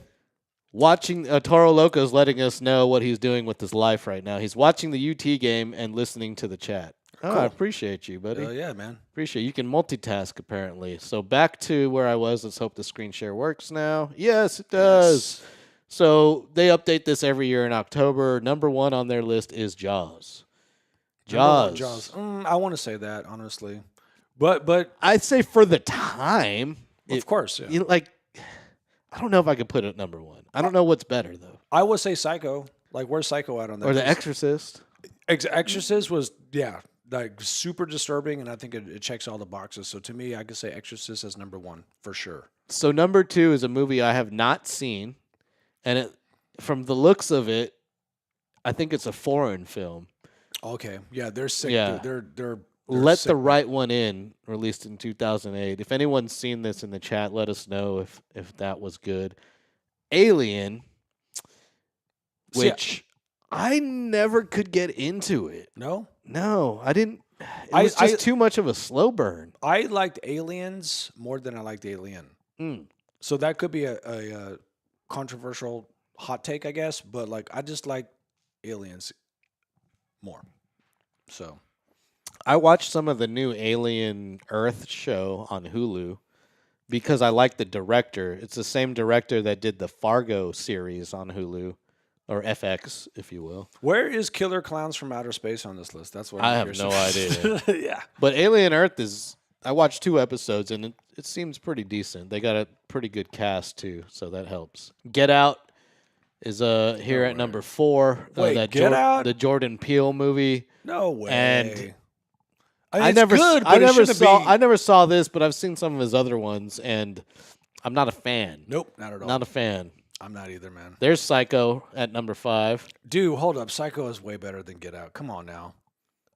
Watching Toro Loco is letting us know what he's doing with his life right now. He's watching the UT game and listening to the chat. Oh, Cool. I appreciate you, buddy. Yeah, man. Appreciate you can multitask apparently. So back to where I was. Let's hope the screen share works now. Yes, it does. So they update this every year in October. Number 1 on their list is Jaws. Jaws. Jaws. I want to say that honestly, but I'd say for the time, of course, yeah. I don't know if I could put it at number 1. I don't know what's better though. I would say Psycho. Like, where's Psycho at on that? Or The list? Exorcist. Exorcist was like super disturbing, and I think it checks all the boxes. So to me, I could say Exorcist as number 1 for sure. So number 2 is a movie I have not seen, and from the looks of it, I think it's a foreign film. Okay, yeah, they're sick. Yeah. They're Let sick, the man. Right One In, released in 2008. If anyone's seen this in the chat, let us know if that was good. Alien, See, which I never could get into it. No, No, I didn't. It I- was just I- too much of a slow burn. I liked Aliens more than I liked Alien. Mm. So that could be a controversial hot take, I guess. But like, I just like Aliens more. So I watched some of the new Alien Earth show on Hulu because I like the director. It's the same director that did the Fargo series on Hulu, or FX, if you will. where is Killer Clowns from Outer Space on this list? That's what I I'm have curious no about. idea. Yeah. But Alien Earth is. I watched 2 episodes and it seems pretty decent. They got a pretty good cast too, so that helps. Get Out is here at number 4. Wait, that Get Out? the Jordan Peele movie. No way. And I mean, I it's never, good, I but it never shouldn't saw, be- I never saw this, but I've seen some of his other ones, and I'm not a fan. Nope, not at all. Not a fan. I'm not either, man. There's Psycho at number 5. Dude, hold up. Psycho is way better than Get Out. Come on now.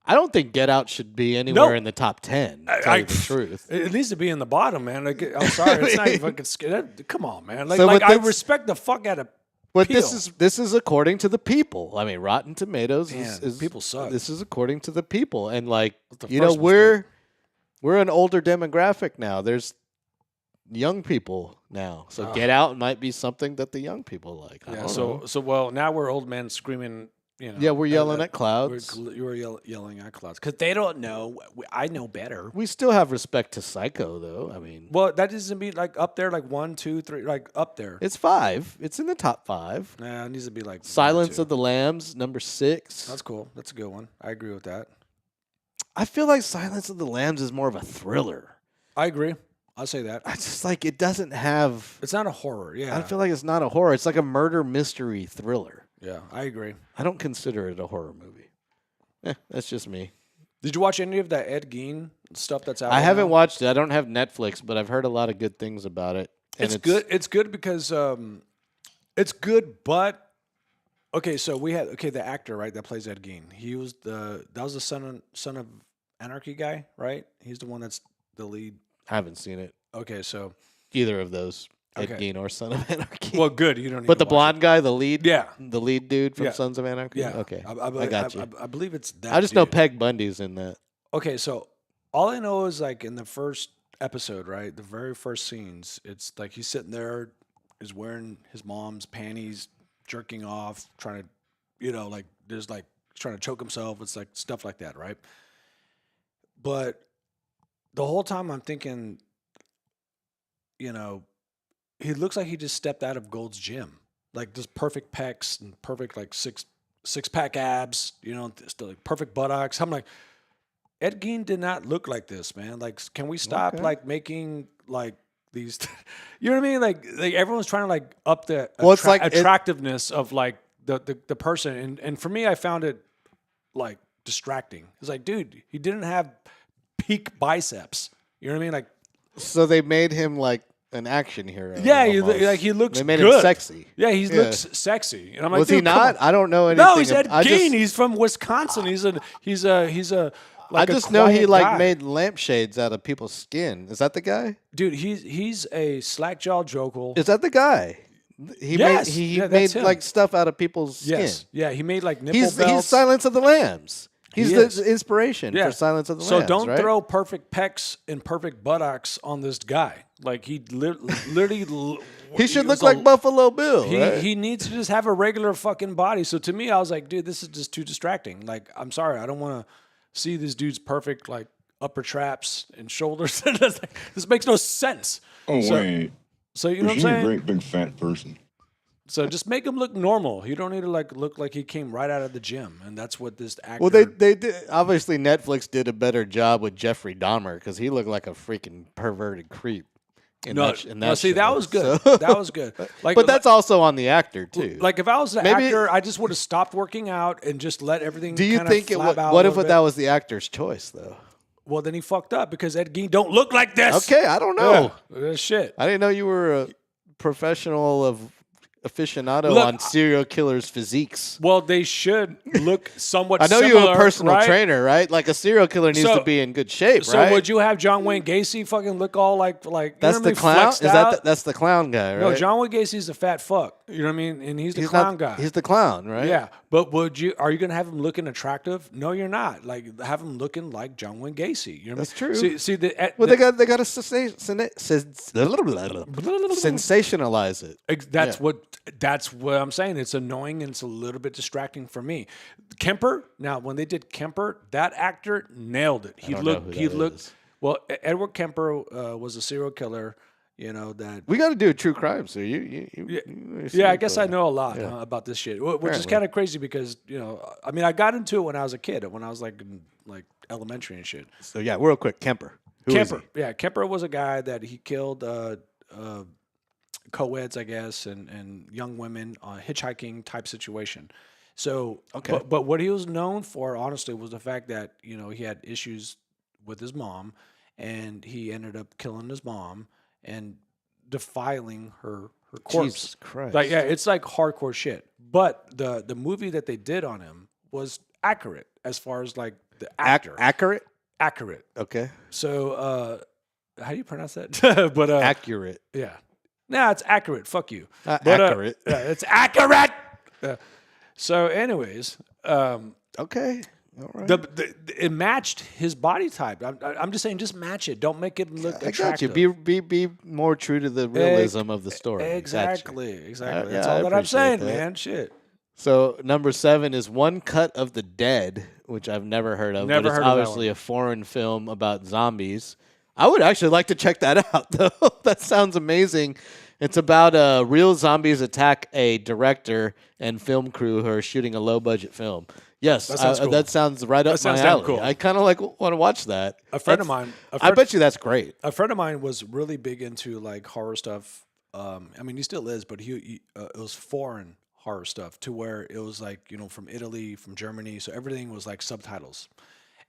I don't think Get Out should be anywhere No. in the top 10. To tell you the truth. It needs to be in the bottom, man. Like, I'm sorry, it's not even fucking scared. Come on, man. Like, So like with I this- respect the fuck out of. But Peele. this is according to the people. I mean, Rotten Tomatoes Man, is people suck. This is according to the people, and like the you know, first mistake. we're an older demographic now. There's young people now, so Get Out might be something that the young people like. I Yeah. don't So know. well, now we're old men screaming. You know, Yeah, we're yelling at clouds. You were yelling at clouds because they don't know. I know better. We still have respect to Psycho, though. I mean, Well, that doesn't be like up there, like 1, 2, 3, like up there. it's 5. It's in the top 5. Nah, it needs to be like Silence 2. of the Lambs, number 6. That's cool. That's a good one. I agree with that. I feel like Silence of the Lambs is more of a thriller. I agree. I'll say that. I just like it doesn't have. It's not a horror. Yeah. I feel like it's not a horror. It's like a murder mystery thriller. Yeah, I agree. I don't consider it a horror movie. That's just me. Did you watch any of that Ed Gein stuff that's out? I right haven't now? watched it. I don't have Netflix, but I've heard a lot of good things about it. And It's good. It's good because it's good, but okay. So we had the actor right that plays Ed Gein. He was that was the son of Anarchy guy, right? He's the one that's the lead. I haven't seen it. Okay, so Either of those, Ed Okay. Gein or Son of Anarchy. well, good. You don't. Need but to the watch blonde guy, the lead, Yeah. the lead dude from Yeah. Sons of Anarchy. it. Yeah. Okay, I I got you. I believe it's that. I just know dude. Peg Bundy's in that. Okay, so all I know is like in the first episode, right? The very first scenes, it's like he's sitting there, is wearing his mom's panties, jerking off, trying to, like there's like he's trying to choke himself. It's like stuff like that, right? But the whole time I'm thinking, he looks like he just stepped out of Gold's Gym, like just perfect pecs and perfect like six pack abs, just like perfect buttocks. I'm like, Ed Gein did not look like this, man. Like, can we stop Okay. like making like these? You know what I mean? Like everyone's trying to like up the Well, it's like it- attractiveness of like the person, and for me, I found it like distracting. It's like, dude, he didn't have peak biceps. You know what I mean? Like, So they made him like an action hero. yeah, almost. he looks. They made good. him sexy. Yeah, he Yeah. looks sexy, and I'm like, Was he dude, come not? on. I don't know anything. No, he's Ed I Gein. just- He's from Wisconsin. He's a. I Like a just know he quiet like guy. made lampshades out of people's skin. Is that the guy? Dude, he's a slack jaw jokel. Is that the guy? He Yes. made he Yeah, made that's him. like stuff out of people's skin. Yes, yeah, he made like nipple He's belts. Silence of the Lambs. He's He the is. inspiration Yeah. for Silence of the So Lambs. don't right? throw perfect pecs and perfect buttocks on this guy. Like he literally. He should was look a- like Buffalo Bill. right? He needs to just have a regular fucking body. So to me, I was like, dude, this is just too distracting. Like, I'm sorry, I don't want to see this dude's perfect like upper traps and shoulders. This makes no sense. Oh, So- wait. So you know what I'm She's a saying? great big fat person. So just make him look normal. You don't need to like look like he came right out of the gym, and that's what this actor. Well, they did, obviously Netflix did a better job with Jeffrey Dahmer because he looked like a freaking perverted creep. In no, that, no, see show. that was good. So- That was good. Like, but that's also on the actor too. like if I was the Maybe- actor, I just would have stopped working out and just let everything. do you kinda think it? flab out a What if little that bit. was the actor's choice though? Well, then he fucked up because Ed Gein don't look like this. Okay, I don't know. Yeah, shit. I didn't know you were a professional of aficionado Look, on serial killers' physiques. Well, they should look somewhat I know similar, you're a personal right? trainer, right? Like a serial killer needs So- to be in good shape, So right? would you have John Wayne Gacy fucking look all like you That's know what I the mean, clown. flexed Is that out? that's the clown guy, right? No, John Wayne Gacy's a fat fuck. You know what I mean? And he's the he's clown not, guy. He's the clown, right? Yeah, but are you gonna have him looking attractive? No, you're not. Like have him looking like John Wayne Gacy. You know what That's I mean? true. See Well, they got to sensationalize it. That's what I'm saying. It's annoying and it's a little bit distracting for me. Kemper. Now, when they did Kemper, that actor nailed it. He don't know looked. who He that looked. is. Well, Edward Kemper was a serial killer. You know that. We got to do a true crime. So you're a Yeah, serial I guess I killer. know a lot about this shit, which is Apparently. kind of crazy because I mean, I got into it when I was a kid, when I was like in elementary and shit. So yeah, real quick, Kemper. Who is Kemper, yeah, Kemper was a guy that he killed co-eds, I guess, and young women on a hitchhiking type situation. So, Okay. but what he was known for, honestly, was the fact that he had issues with his mom, and he ended up killing his mom and defiling her corpse. Jesus Christ. Like, yeah, it's like hardcore shit. But the movie that they did on him was accurate as far as like the actor. Accurate? Accurate. Okay. So, how do you pronounce that? But Accurate. yeah, nah, it's accurate. Fuck you. Not But, accurate. yeah, it's accurate. So, anyways, Okay. All right. it matched his body type. I'm just saying, just match it. Don't make it look I got attractive. you. Be more true to the realism of the story. Gotcha. Exactly. Exactly. That's yeah, I all that I'm appreciate saying, that. man. Shit. So number 7 is One Cut of the Dead, which I've never heard of. Never but it's heard of that obviously one. a foreign film about zombies. I would actually like to check that out, though. That sounds amazing. It's about real zombies attack a director and film crew who are shooting a low-budget film. Yes, That sounds cool. that sounds right up my sounds damn alley. cool. I kind of want to watch that. A friend of mine. I bet you that's great. A friend of mine was really big into like horror stuff. I mean, he still is, but it was foreign horror stuff to where it was like from Italy, from Germany, so everything was like subtitles,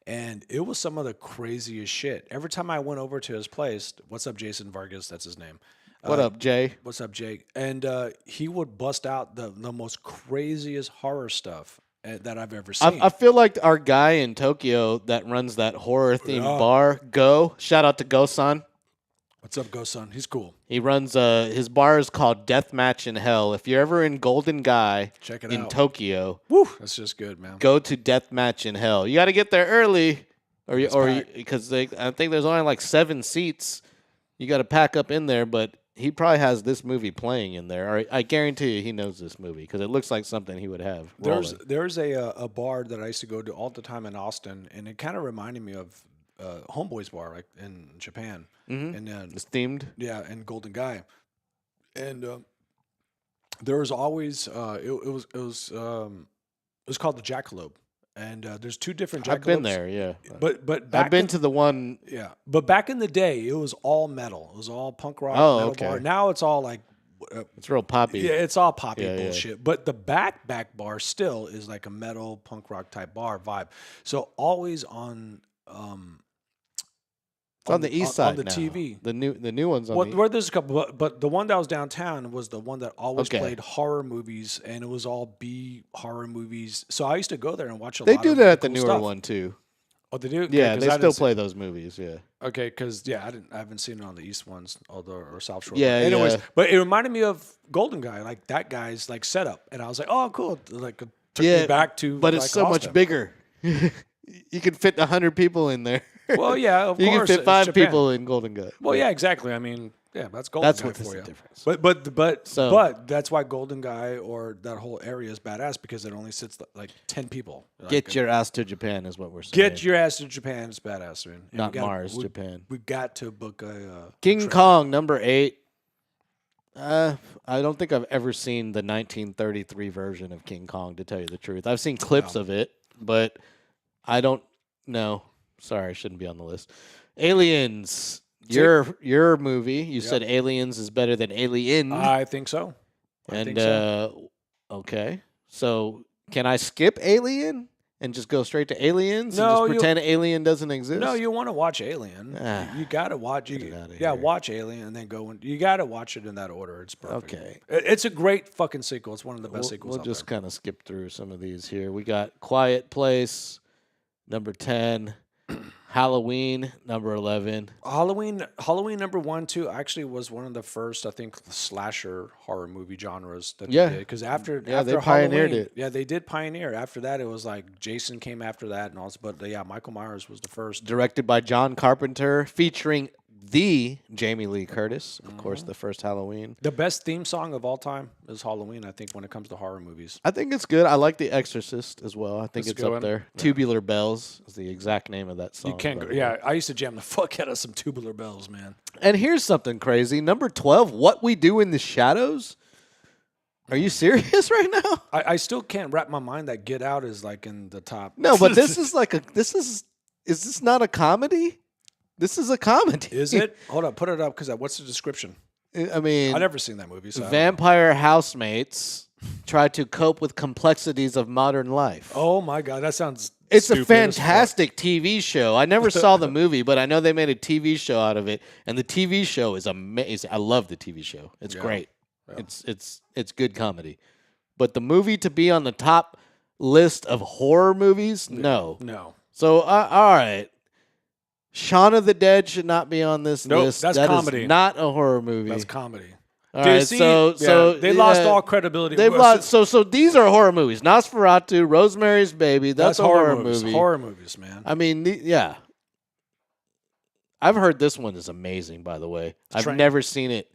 and it was some of the craziest shit. Every time I went over to his place, what's up, Jason Vargas? That's his name. What up, Jay? What's up, Jake? And he would bust out the most craziest horror stuff that I've ever seen. I feel like our guy in Tokyo that runs that horror-themed bar, Go, shout out to Go-san. What's up, Go Son? He's cool. He runs his bar is called Deathmatch in Hell. If you're ever in Golden Guy Check it in out. Tokyo, Woo, that's just good, man. go to Deathmatch in Hell. You got to get there early, packed. because I think there's only like 7 seats. You got to pack up in there, but he probably has this movie playing in there. Or I guarantee you, he knows this movie because it looks like something he would have. There's a bar that I used to go to all the time in Austin, and it kind of reminded me of Homeboy's bar, like in Japan, and It's themed. yeah, and Golden Guy, and there was always it was called the Jackalope, and there's 2 different Jackalopes. I've been there, yeah. but back I've been in, to the one. yeah, but back in the day, it was all metal. It was all punk rock. Oh, metal okay. bar. Now it's all like. It's real poppy. Yeah, it's all poppy Yeah, yeah. bullshit. But the back bar still is like a metal punk rock type bar vibe. So always on It's on the east side on the now. TV. The new one's on Well, the. where there's a couple, but the one that was downtown was the one that always Okay. played horror movies, and it was all B horror movies. So I used to go there and watch a They lot do of that at the cool newer stuff. one too. Oh, they do. Yeah, 'cause they I still didn't see- play those movies. Yeah. Okay, because I haven't seen it on the east ones, or South Shore. Yeah, But anyways, yeah. but it reminded me of Golden Guy, like that guy's like setup, and I was like, oh, cool. Like it took me back to. but it's like, so much Austin. bigger. You can fit 100 people in there. Well, yeah, of you course. can fit it's 5 Japan. people in Golden Guy. Well, yeah, exactly. I mean, yeah, that's Golden That's Guy what for is you. the difference. But that's why Golden Guy or that whole area is badass because it only sits like 10 people. Get your ass to Japan is what we're saying. Get your ass to Japan. It's badass, man. And Not we gotta- Mars, we- Japan. We got to book a King trip. Kong number 8. I don't think I've ever seen the 1933 version of King Kong, to tell you the truth. I've seen clips of it, but I don't know. Sorry, I shouldn't be on the list. Aliens. Your movie. You said Aliens is better than Alien. I think so. I and think so. okay. So can I skip Alien and just go straight to Aliens and No, just pretend Alien doesn't exist? No, you want to watch Alien. Ah, You got to watch. get it outta Yeah, here. watch Alien and then go. You got to watch it in that order. It's perfect. Okay. It's a great fucking sequel. It's one of the best sequels. We'll out just there. kind of skip through some of these here. We got Quiet Place, number 10. Halloween, number 11. Halloween number 1, 2 actually was one of the first, I think, slasher horror movie genres that Yeah. they did. Because after they after pioneered Halloween- it. Yeah, they did pioneer. After that, it was like Jason came after that and also. But yeah, Michael Myers was the first. Directed by John Carpenter, featuring the Jamie Lee Curtis, of course, Mm-hmm. the first Halloween. The best theme song of all time is Halloween. I think when it comes to horror movies. I think it's good. I like The Exorcist as well. I think That's a it's good up one. there. Tubular Bells is the exact name of that song. You can't by go. the way. Yeah, I used to jam the fuck out of some Tubular Bells, man. And here's something crazy. Number 12, What We Do in the Shadows. Are you serious right now? I still can't wrap my mind that Get Out is like in the top. No, but this is like is this not a comedy? This is a comedy. Is it? Hold up, put it up because what's the description? I mean, I've never seen that movie. So I don't know. vampire housemates try to cope with complexities of modern life. Oh my god, that sounds. It's a stupid as fuck. fantastic TV show. I never saw the movie, but I know they made a TV show out of it, and the TV show is amazing. I love the TV show. It's great. Yeah. It's good comedy. But the movie to be on the top list of horror movies, no. No, So all right, Shaun of the Dead should not be on this Nope, list. that's That is comedy. not a horror movie. that's comedy. All Do you right, see- so yeah, they lost yeah, all credibility. They've Well, lost. So these are horror movies. Nosferatu, Rosemary's Baby. That's a horror movies. movie. Horror movies, man. I mean, yeah. I've heard this one is amazing. By the way, I've Train- never seen it.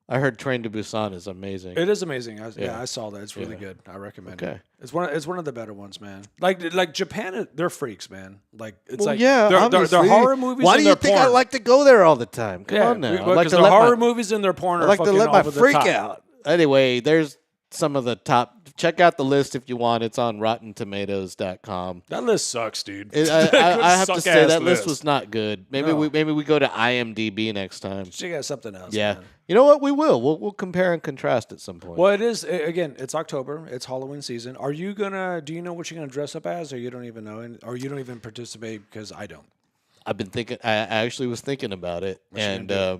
I heard Train to Busan is amazing. It is amazing. Yeah, Yeah. I saw that. It's really Yeah. good. I recommend Okay. it. It's one of the better ones, man. Like Japan, they're freaks, man. Like it's Well, like yeah, they're obviously. horror movies. Why and do you they're think I porn. like to go there all the time? Come Yeah, on now. I because like to the let horror my, movies and their porn I are like to fucking let my over the freak top. out. Anyway, there's some of the top. Check out the list if you want. It's on RottenTomatoes.com. That list sucks, dude. I have to say Suck-ass that list was not good. Maybe No. we go to IMDb next time. She got something else. Yeah, man. you know what? We will. We'll compare and contrast at some point. Well, it is again. It's October. It's Halloween season. Are you gonna? Do you know what you're gonna dress up as, or you don't even know, or you don't even participate because I don't. I've been thinking. I actually was thinking about it, What you and gonna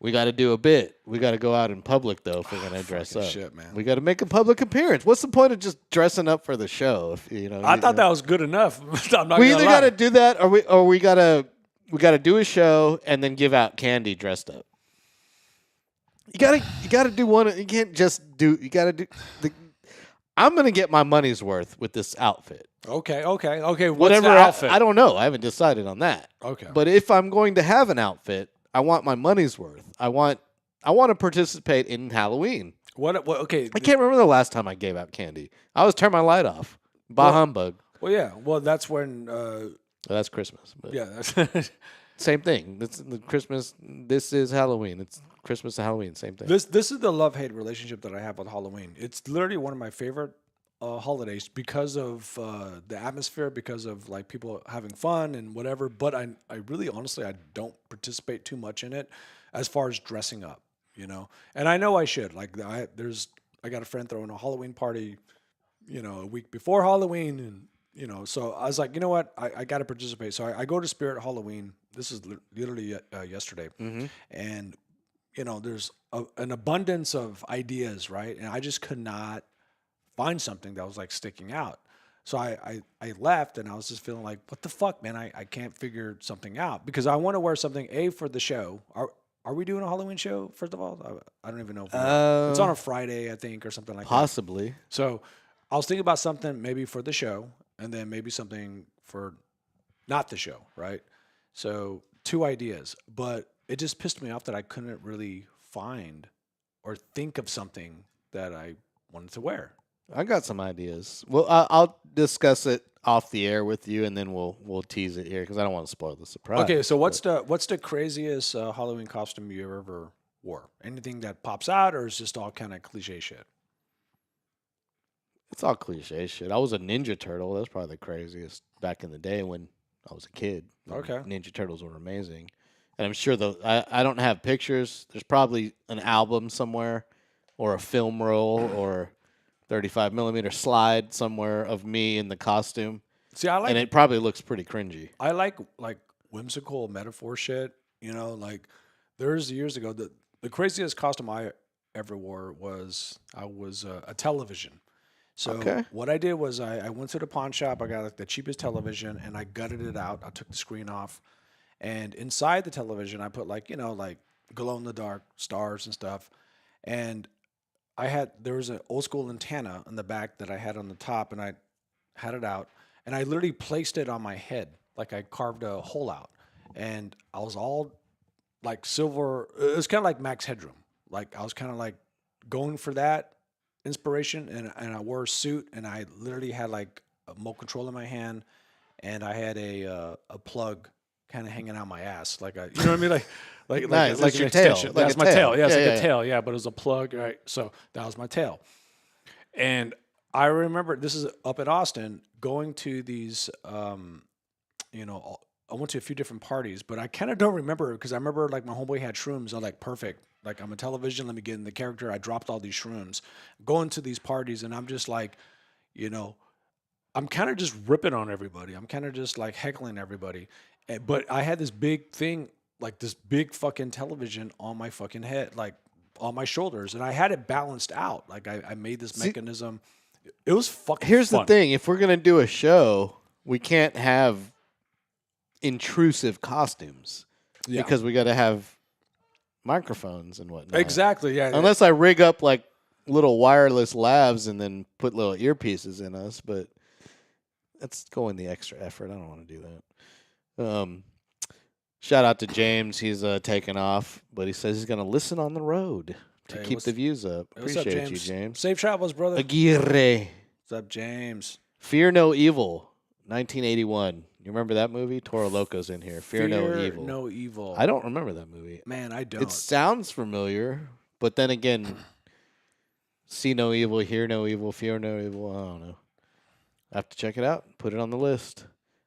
we got to do a bit. We got to go out in public though if we're gonna dress up. shit, man. We got to make a public appearance. What's the point of just dressing up for the show? If you know, I thought that was good enough. I'm not we gonna either lie. got to do that, or we got to do a show and then give out candy dressed up. You gotta do one. You can't just do. You gotta do. I'm gonna get my money's worth with this outfit. Okay. What's Whatever the outfit? I don't know. I haven't decided on that. Okay. But if I'm going to have an outfit, I want my money's worth. I want to participate in Halloween. What? Okay. I can't remember the last time I gave out candy. I always turn my light off. Bah humbug. Well, yeah. Well, that's when. Well, that's Christmas. But Yeah. That's same thing. It's the Christmas. This is Halloween. It's Christmas and Halloween. Same thing. this is the love-hate relationship that I have with Halloween. It's literally one of my favorite holidays because of the atmosphere, because of like people having fun and whatever. But I really honestly I don't participate too much in it as far as dressing up, you know. And I know I should. Like I got a friend throwing a Halloween party, you know, a week before Halloween, and you know, so I was like, you know what, I got to participate. So I go to Spirit Halloween. This is literally yesterday, and you know, there's an abundance of ideas, right? And I just could not find something that was like sticking out. So I left and I was just feeling like, what the fuck, man? I can't figure something out because I want to wear something for the show. Are we doing a Halloween show? First of all, I don't even know. If it's on a Friday, I think, or something like that. Possibly. So I was thinking about something maybe for the show and then maybe something for not the show, right? So 2 ideas, but it just pissed me off that I couldn't really find or think of something that I wanted to wear. I got some ideas. Well, I'll discuss it off the air with you, and then we'll tease it here because I don't want to spoil the surprise. Okay, so what's the craziest Halloween costume you ever wore? Anything that pops out, or is just all kind of cliche shit? It's all cliche shit. I was a Ninja Turtle. That's probably the craziest back in the day when I was a kid. Okay. Ninja Turtles were amazing. And I'm sure I don't have pictures. There's probably an album somewhere or a film roll or 35 millimeter slide somewhere of me in the costume, See, I like and it probably looks pretty cringy. I like whimsical metaphor shit. You know, like there's years ago the craziest costume I ever wore was a television. So Okay. what I did was I went to the pawn shop. I got like the cheapest television and I gutted it out. I took the screen off, and inside the television I put like like glow in the dark stars and stuff. And there was an old school antenna on the back that I had on the top, and I had it out, and I literally placed it on my head, like I carved a hole out, and I was all like silver. It was kind of like Max Headroom. Like I was kind of like going for that inspiration, and I wore a suit, and I literally had like a remote control in my hand, and I had a plug kind of hanging out my ass, like you know what I mean, like Nice. like That's an your tail. extension. Like That's a my tail. tail. Yeah, it's Yeah, like yeah, a yeah. tail. Yeah, but it was a plug, right? So that was my tail. And I remember this is up in Austin, going to these, I went to a few different parties, but I kind of don't remember because I remember like my homeboy had shrooms. I'm like, perfect. Like I'm a television. Let me get in the character. I dropped all these shrooms, going to these parties, and I'm just like, I'm kind of just ripping on everybody. I'm kind of just like heckling everybody. But I had this big thing, like this big fucking television on my fucking head, like on my shoulders, and I had it balanced out. Like I made this mechanism. It was fucking Here's fun. the thing: if we're gonna do a show, we can't have intrusive costumes Yeah. because we got to have microphones and whatnot. Exactly, yeah. Unless I rig up like little wireless labs and then put little earpieces in us, but that's going the extra effort. I don't want to do that. Shout out to James. He's taking off, but he says he's going to listen on the road to Hey, keep what's- the views up. What's up, Appreciate you, James. Safe travels, brother. Aguirre. What's up, James? Fear No Evil, 1981. You remember that movie? Toro Loco's in here. Fear No Evil. No evil. I don't remember that movie. Man, I don't. It sounds familiar, but then again, see no evil, hear no evil, fear no evil. I don't know. I have to check it out. Put it on the list.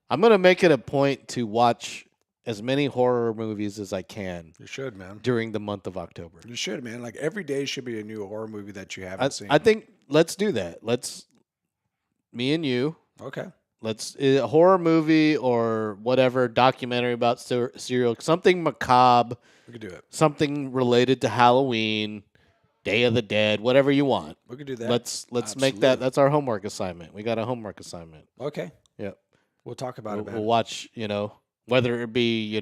I'm going to make it a point to watch as many horror movies as I can You should, man. during the month of October. You should, man. Like every day should be a new horror movie that you haven't seen. I think let's do that. Me and you, Okay. a horror movie or whatever, documentary about serial, something macabre, We could do it. something related to Halloween, Day of the Dead, whatever you want. We could do that. Let's make Absolutely. that. That's our homework assignment. We got a homework assignment. Okay. Yep. We'll talk about We'll, it, we'll man. watch. Whether it be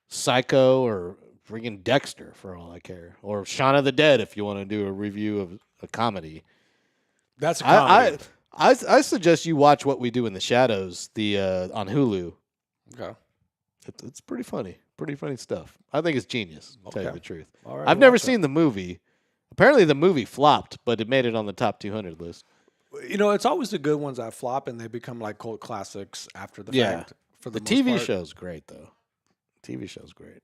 Psycho or freaking Dexter for all I care, or Shaun of the Dead if you want to do a review of a comedy. That's a comedy. I suggest you watch What We Do in the Shadows on Hulu. Okay. It's pretty funny. Pretty funny stuff. I think it's genius, to tell you Okay. the truth. All right. I've we'll never watch that. seen the movie. Apparently the movie flopped, but it made it on the top 200 list. It's always the good ones that flop and they become like cult classics after the Yeah. fact. For The most TV part. show's great, though. TV show's great.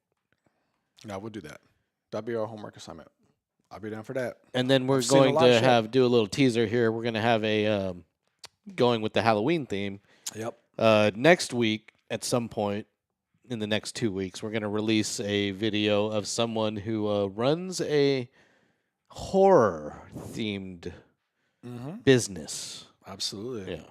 No, we'll do that. That'll be our homework assignment. I'll be down for that. And then we're I've seen a going lot of to shit. do a little teaser here. We're going to have a going with the Halloween theme. Yep. Next week, at some point in the next 2 weeks, we're going to release a video of someone who runs a horror-themed Mm-hmm. business. Absolutely. Yeah.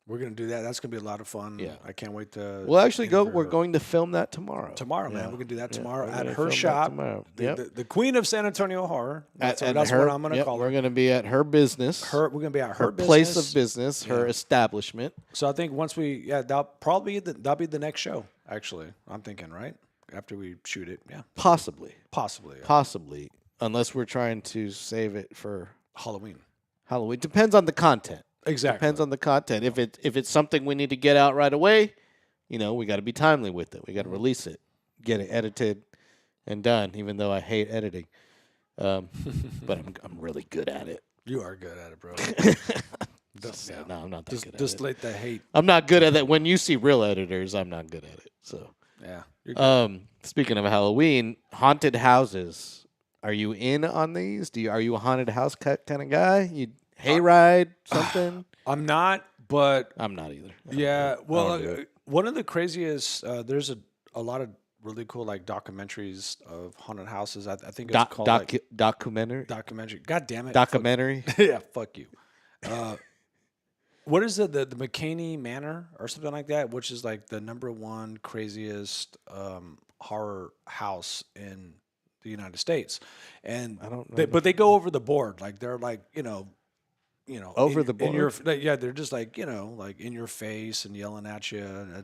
We're gonna do that. That's gonna be a lot of fun. Yeah. I can't wait to. We'll actually go. interview We're her. going to film that tomorrow. tomorrow, man. Yeah. We're gonna do that Yeah, tomorrow we're at gonna her film that shop. tomorrow. The, Yep. the queen of San Antonio horror. That's, At that's her, what I'm gonna yep, call We're her. going to be at her business. We're gonna be at her, place business. of business, her Yeah. establishment. So I think once that'll be the next show. Actually, I'm thinking right after we shoot it. Yeah, Possibly. possibly. Yeah. Possibly. Unless we're trying to save it for Halloween. Halloween. Depends on the content. Exactly. Depends on the content. If it's something we need to get out right away, we got to be timely with it. We got to release it, get it edited and done. Even though I hate editing, but I'm really good at it. You are good at it, bro. No, I'm not that good at Just it. let the hate. I'm not good at that. When you see real editors, I'm not good at it. So, Yeah. You're good. speaking of Halloween, haunted houses. Are you in on these? Are you a haunted house kind of guy? You hayride something? I'm not, but I'm not either. yeah. Well, do it. one of the craziest. There's a lot of really cool like documentaries of haunted houses. I think it's called like, documentary. documentary. God damn it. Documentary. Fuck, yeah, fuck you. What is it? The McCaney Manor or something like that, which is like the #1 craziest horror house in the United States. And I don't know. but they go over the board. Like they're like, Over in- the in your, board? yeah, they're just like, like in your face and yelling at you. And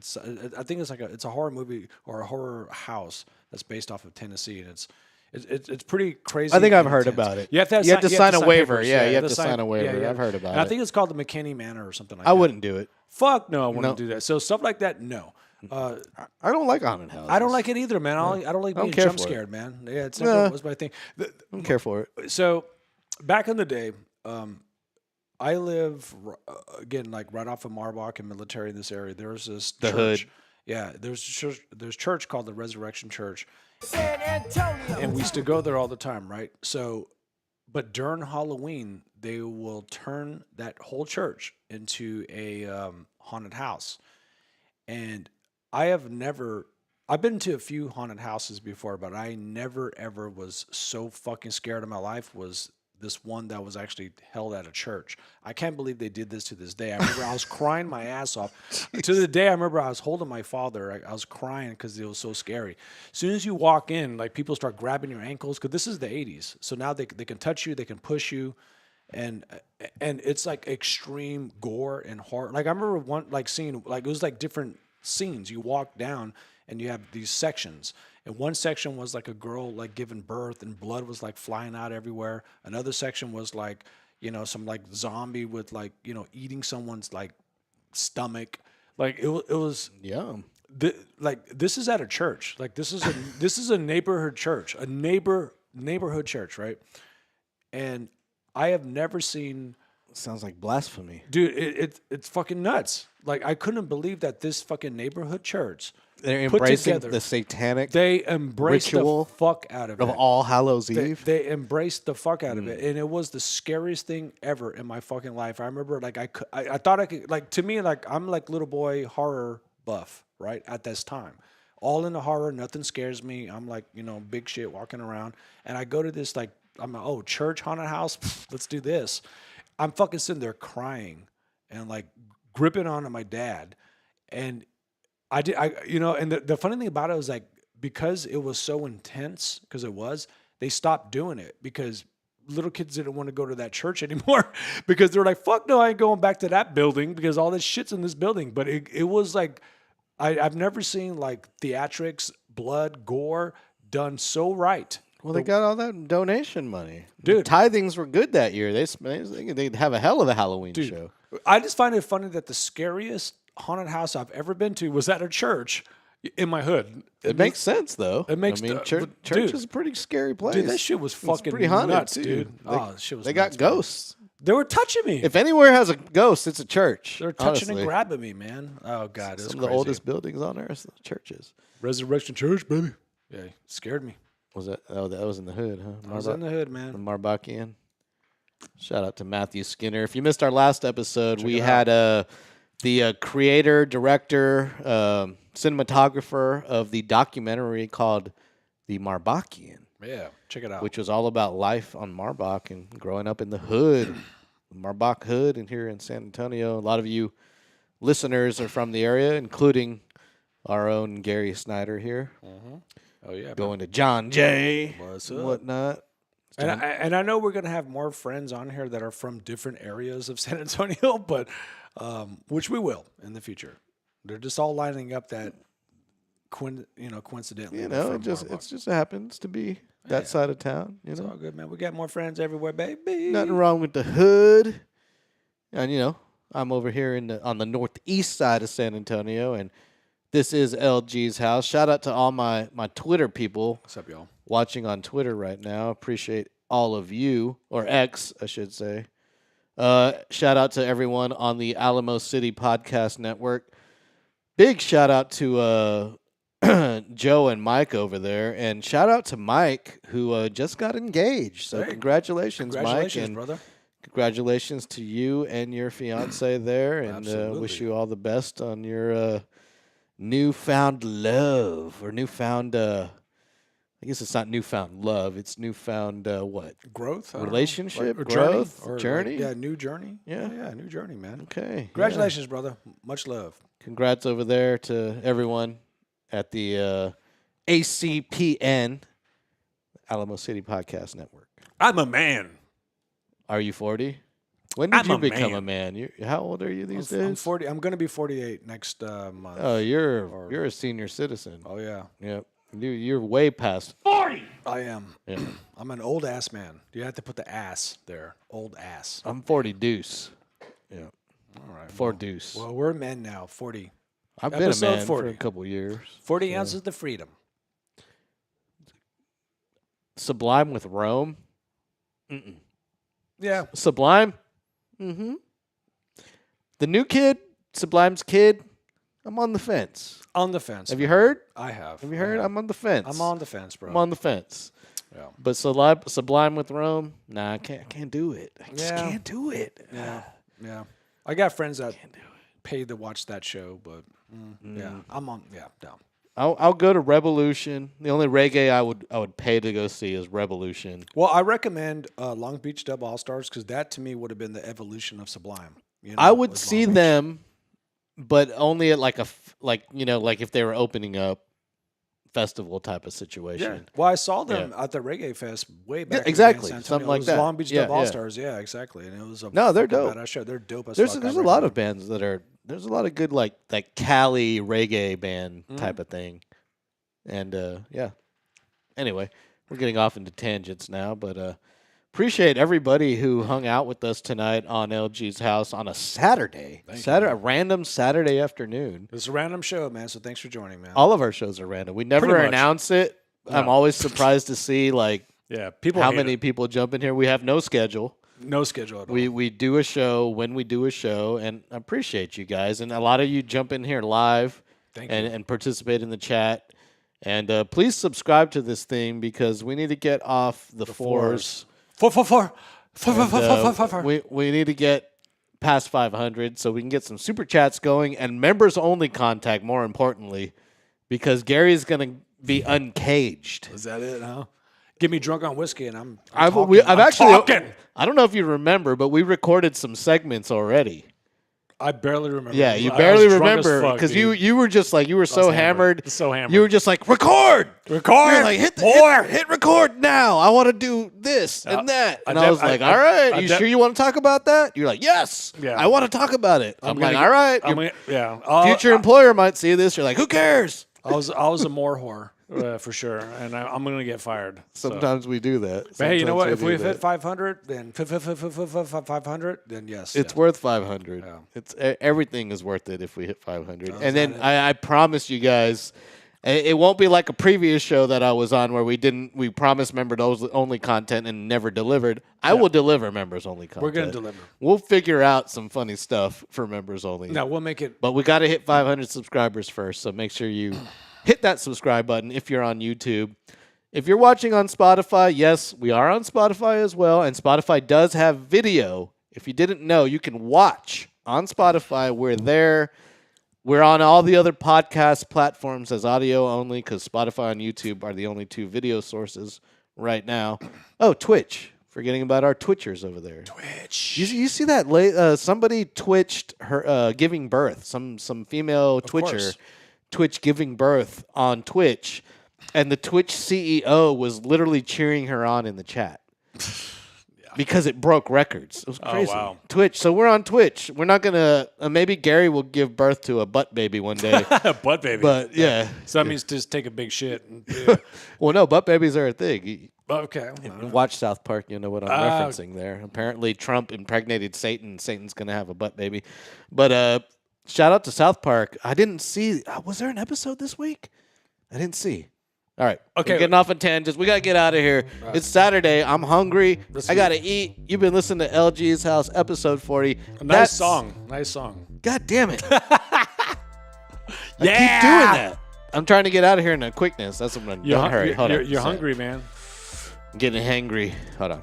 I think it's a horror movie or a horror house that's based off of Tennessee, and it's pretty crazy. I think I've and heard intense. about it. You have to, sign a waiver. papers. Yeah, you have to to sign a waiver. I've heard about And I it. think it's called the McKinney Manor or something like I that. wouldn't do it. Fuck no, I wouldn't No. do that. So stuff like that, no. I don't like haunted houses. I don't like it either, man. I don't like I don't being care jump for it. scared, man. Yeah, it's never Nah. was my thing. I don't care for it. So back in the day, I live again like right off of Marbach and Military in this area. There's this The church. hood. Yeah, there's church called the Resurrection Church, and we used to go there all the time, right? So, but during Halloween, they will turn that whole church into a haunted house, and I've been to a few haunted houses before, but I never ever was so fucking scared in my life was this one that was actually held at a church. I can't believe they did this to this day. I remember I was crying my ass off. To the day I remember I was holding my father. I was crying because it was so scary. As soon as you walk in, like people start grabbing your ankles because this is the 80s. So now they can touch you, they can push you. And it's like extreme gore and horror. Like I remember seeing like it was like different scenes. You walk down and you have these sections. And one section was like a girl like giving birth and blood was like flying out everywhere. Another section was like, some like zombie with like, eating someone's like stomach. Like it was Yum. like this is at a church. Like this is a neighborhood church, neighborhood church, right? And I have never seen. Sounds like blasphemy. Dude, it's fucking nuts. Like I couldn't believe that this fucking neighborhood church They're put embracing together- the satanic they embraced ritual the fuck out of of it. All Hallows Eve. They embraced the fuck out of it, and it was the scariest thing ever in my fucking life. I remember, like, I thought I could, like, to me, like, I'm like little boy horror buff, right? At this time, all into horror, nothing scares me. I'm like, big shit walking around, and I go to this like, I'm like, oh, church haunted house, let's do this. I'm fucking sitting there crying and like gripping onto my dad, and and the funny thing about it was like, because it was so intense, because they stopped doing it because little kids didn't want to go to that church anymore because they're like, fuck no, I ain't going back to that building because all this shit's in this building. But it was like, I've never seen like theatrics, blood, gore done so right. Well, they got all that donation money. Dude. The tithings were good that year. They'd have a hell of a Halloween show. I just find it funny that the scariest haunted house I've ever been to was at a church in my hood. It makes sense, though. It makes I mean, the- church but, dude, is a pretty scary place. Dude, that shit was It's fucking pretty haunted, nuts, too. dude. They, Shit was they nuts, got man. ghosts. They were touching me. If anywhere has a ghost, it's a church. They're touching honestly. and grabbing me, man. Oh god, it was Some of crazy. the oldest buildings on earth, churches. Resurrection Church, baby. Yeah, it scared me. Was that? Oh, that was in the hood, huh? I was in the hood, The man. Marbachian. Shout out to Matthew Skinner. If you missed our last episode, we it had the creator, director, cinematographer of the documentary called The Marbachian, Yeah, check it out. which was all about life on Marbach and growing up in the hood, the Marbach hood, and here in San Antonio. A lot of you listeners are from the area, including our own Gary Snyder here, Oh yeah, going to John Jay What's and up? whatnot. and I know we're gonna have more friends on here that are from different areas of San Antonio, but which we will in the future. They're just all lining up that, coincidentally. You we're know, from it just Marbach. happens to be that side of town. You It's know, all good, man. We got more friends everywhere, baby. nothing wrong with the hood. And I'm over here on the northeast side of San Antonio, and this is LG's house. Shout out to all my Twitter people What's up, y'all? watching on Twitter right now. Appreciate all of you, or X, I should say. Shout out to everyone on the Alamo City Podcast Network. Big shout out to Joe and Mike over there, and shout out to Mike who just got engaged. So Hey, congratulations, Mike, Congratulations, and brother. congratulations to you and your fiance there, and wish Absolutely. you all the best on your newfound love or newfound. I guess it's not newfound love. It's newfound what? Growth, I don't know. Relationship, or growth, journey, or journey? yeah, new journey. Yeah. yeah, new journey, man. Okay. yeah. Congratulations, brother. Much love. Congrats over there to everyone at the ACPN, Alamo City Podcast Network. I'm a man. Are you 40? When did I'm you a become man. a man? How old are you these days? I'm 40. I'm going to be 48 next month. Oh, you're a senior citizen. Oh yeah, Yep. You're way past. 40! I am. Yeah. I'm an old ass man. You have to put the ass there. Old ass. I'm 40 deuce. Yeah. All right. 4 deuce. Well, we're men now. 40. I've been a episode man 40. for a couple years. 40 ounces to freedom. Sublime with Rome. Mm-mm. Yeah. Sublime. Mm-hmm. The new kid, Sublime's kid. I'm on the fence. On the fence. Have you heard? I have. Have you heard? I'm on the fence. I'm on the fence, bro. I'm on the fence. Yeah. But Sublime with Rome, nah, I can't do it. I just Yeah. can't do it. Yeah. Yeah. I got friends that paid to watch that show, but yeah, I'm on. Yeah, down. I'll go to Revolution. The only reggae I would pay to go see is Revolution. Well, I recommend Long Beach Dub All Stars because that to me would have been the evolution of Sublime. You know, I would with see Long Beach. them, but only at like if they were opening up festival type of Yeah. situation. Well, I saw them at the Reggae Fest way back. exactly. In San Antonio. Something like it was that. Long Beach Yeah, Dub All yeah. Stars. Yeah, exactly. And it was a No, they're fucking dope. badass show. They're dope as There's fuck. a I lot of recommend bands that are. There's a lot of good like Cali reggae band type of thing, and yeah. Anyway, we're getting off into tangents now, but appreciate everybody who hung out with us tonight on LG's house on a Saturday, a random Saturday afternoon. It's a random show, man. So thanks for joining, man. All of our shows are random. We never Pretty much. announce it. I'm always surprised to see like Yeah, people. how hate many it. people jump in here. We have no schedule. No schedule at all. We do a show when we do a show, and I appreciate you guys. And a lot of you jump in here live Thank and participate in the chat. And please subscribe to this thing because we need to get off the fours. Four. We need to get past 500 so we can get some super chats going and members only contact, more importantly, because Gary's going to be uncaged. Is that it? Huh? Get me drunk on whiskey, and I'm I've talking. actually, talking. I don't know if you remember, but we recorded some segments already. I barely remember. Yeah, you I barely was drunk as remember fuck, because dude. you were just like you were so hammered. So hammered. You were just like record. Record. You're like hit record now. I want to do this and that. And I was like, all right, you sure you want to talk about that? You're like, yes. Yeah. I want to talk about it. I'm like, gonna- all right. I'm Your gonna- yeah. future employer might see this. You're like, who cares? I was a more whore for sure, and I'm gonna get fired. so. Sometimes we do that. But hey, you know Sometimes what? we If do we've that. hit 500, then 500, then yes. It's yeah. worth 500. Yeah. It's everything is worth it if we hit 500. And then I promise you guys, it won't be like a previous show that I was on where we promised members only content and never delivered. I will deliver members only content. We're gonna deliver. We'll figure out some funny stuff for members only. No, we'll make it. But we got to hit 500 subscribers first, so make sure you hit that subscribe button if you're on YouTube. If you're watching on Spotify, yes, we are on Spotify as well, and Spotify does have video. If you didn't know, you can watch on Spotify. We're there. We're on all the other podcast platforms as audio only because Spotify and YouTube are the only two video sources right now. Oh, Twitch. Forgetting about our Twitchers over there. Twitch. You see that? Somebody twitched her giving birth. Some female Twitcher course. Twitch giving birth on Twitch, and the Twitch CEO was literally cheering her on in the chat because it broke records. It was crazy. wow. Twitch. So we're on Twitch. We're not gonna. Maybe Gary will give birth to a butt baby one day. Butt baby. But yeah. So that means just take a big shit. And, Well, no, butt babies are a thing. okay. Watch South Park, you know what I'm referencing there. Apparently, Trump impregnated Satan. Satan's going to have a butt baby. But shout out to South Park. I didn't see. Was there an episode this week? I didn't see. All right. Okay. We're getting off on tangents. We got to get out of here. It's Saturday. I'm hungry. I got to eat. You've been listening to LG's House, episode 40. Nice song. God damn it. I keep doing that. I'm trying to get out of here in a quickness. That's what I'm doing. Hurry. Hold on. You're Sorry. hungry, man. I'm getting hangry. Hold on.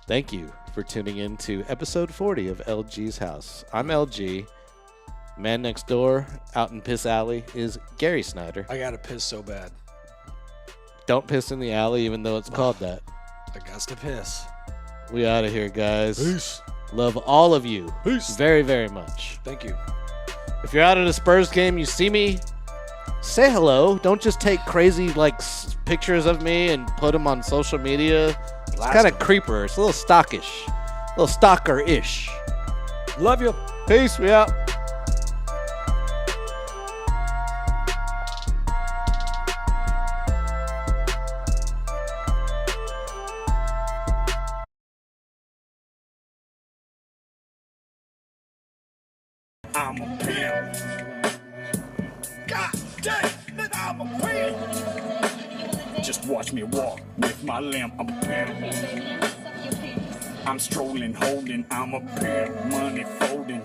Thank you for tuning in to episode 40 of LG's House. I'm LG. Man next door out in Piss Alley is Gary Snyder. I gotta piss so bad. Don't piss in the alley, even though it's called that. I got to piss. We out of here, guys. Peace. Love all of you. Peace. Very, very much. Thank you. If you're out at a Spurs game, you see me, say hello. Don't just take crazy like pictures of me and put them on social media. It's kind of creeper. It's a little stockish. A little stalker-ish. Love you. Peace. We out. I'm a pimp. God damn, nigga, I'm a pimp. Just watch me walk with my limp. I'm a pimp. I'm strolling, holding. I'm a pimp. Money folding.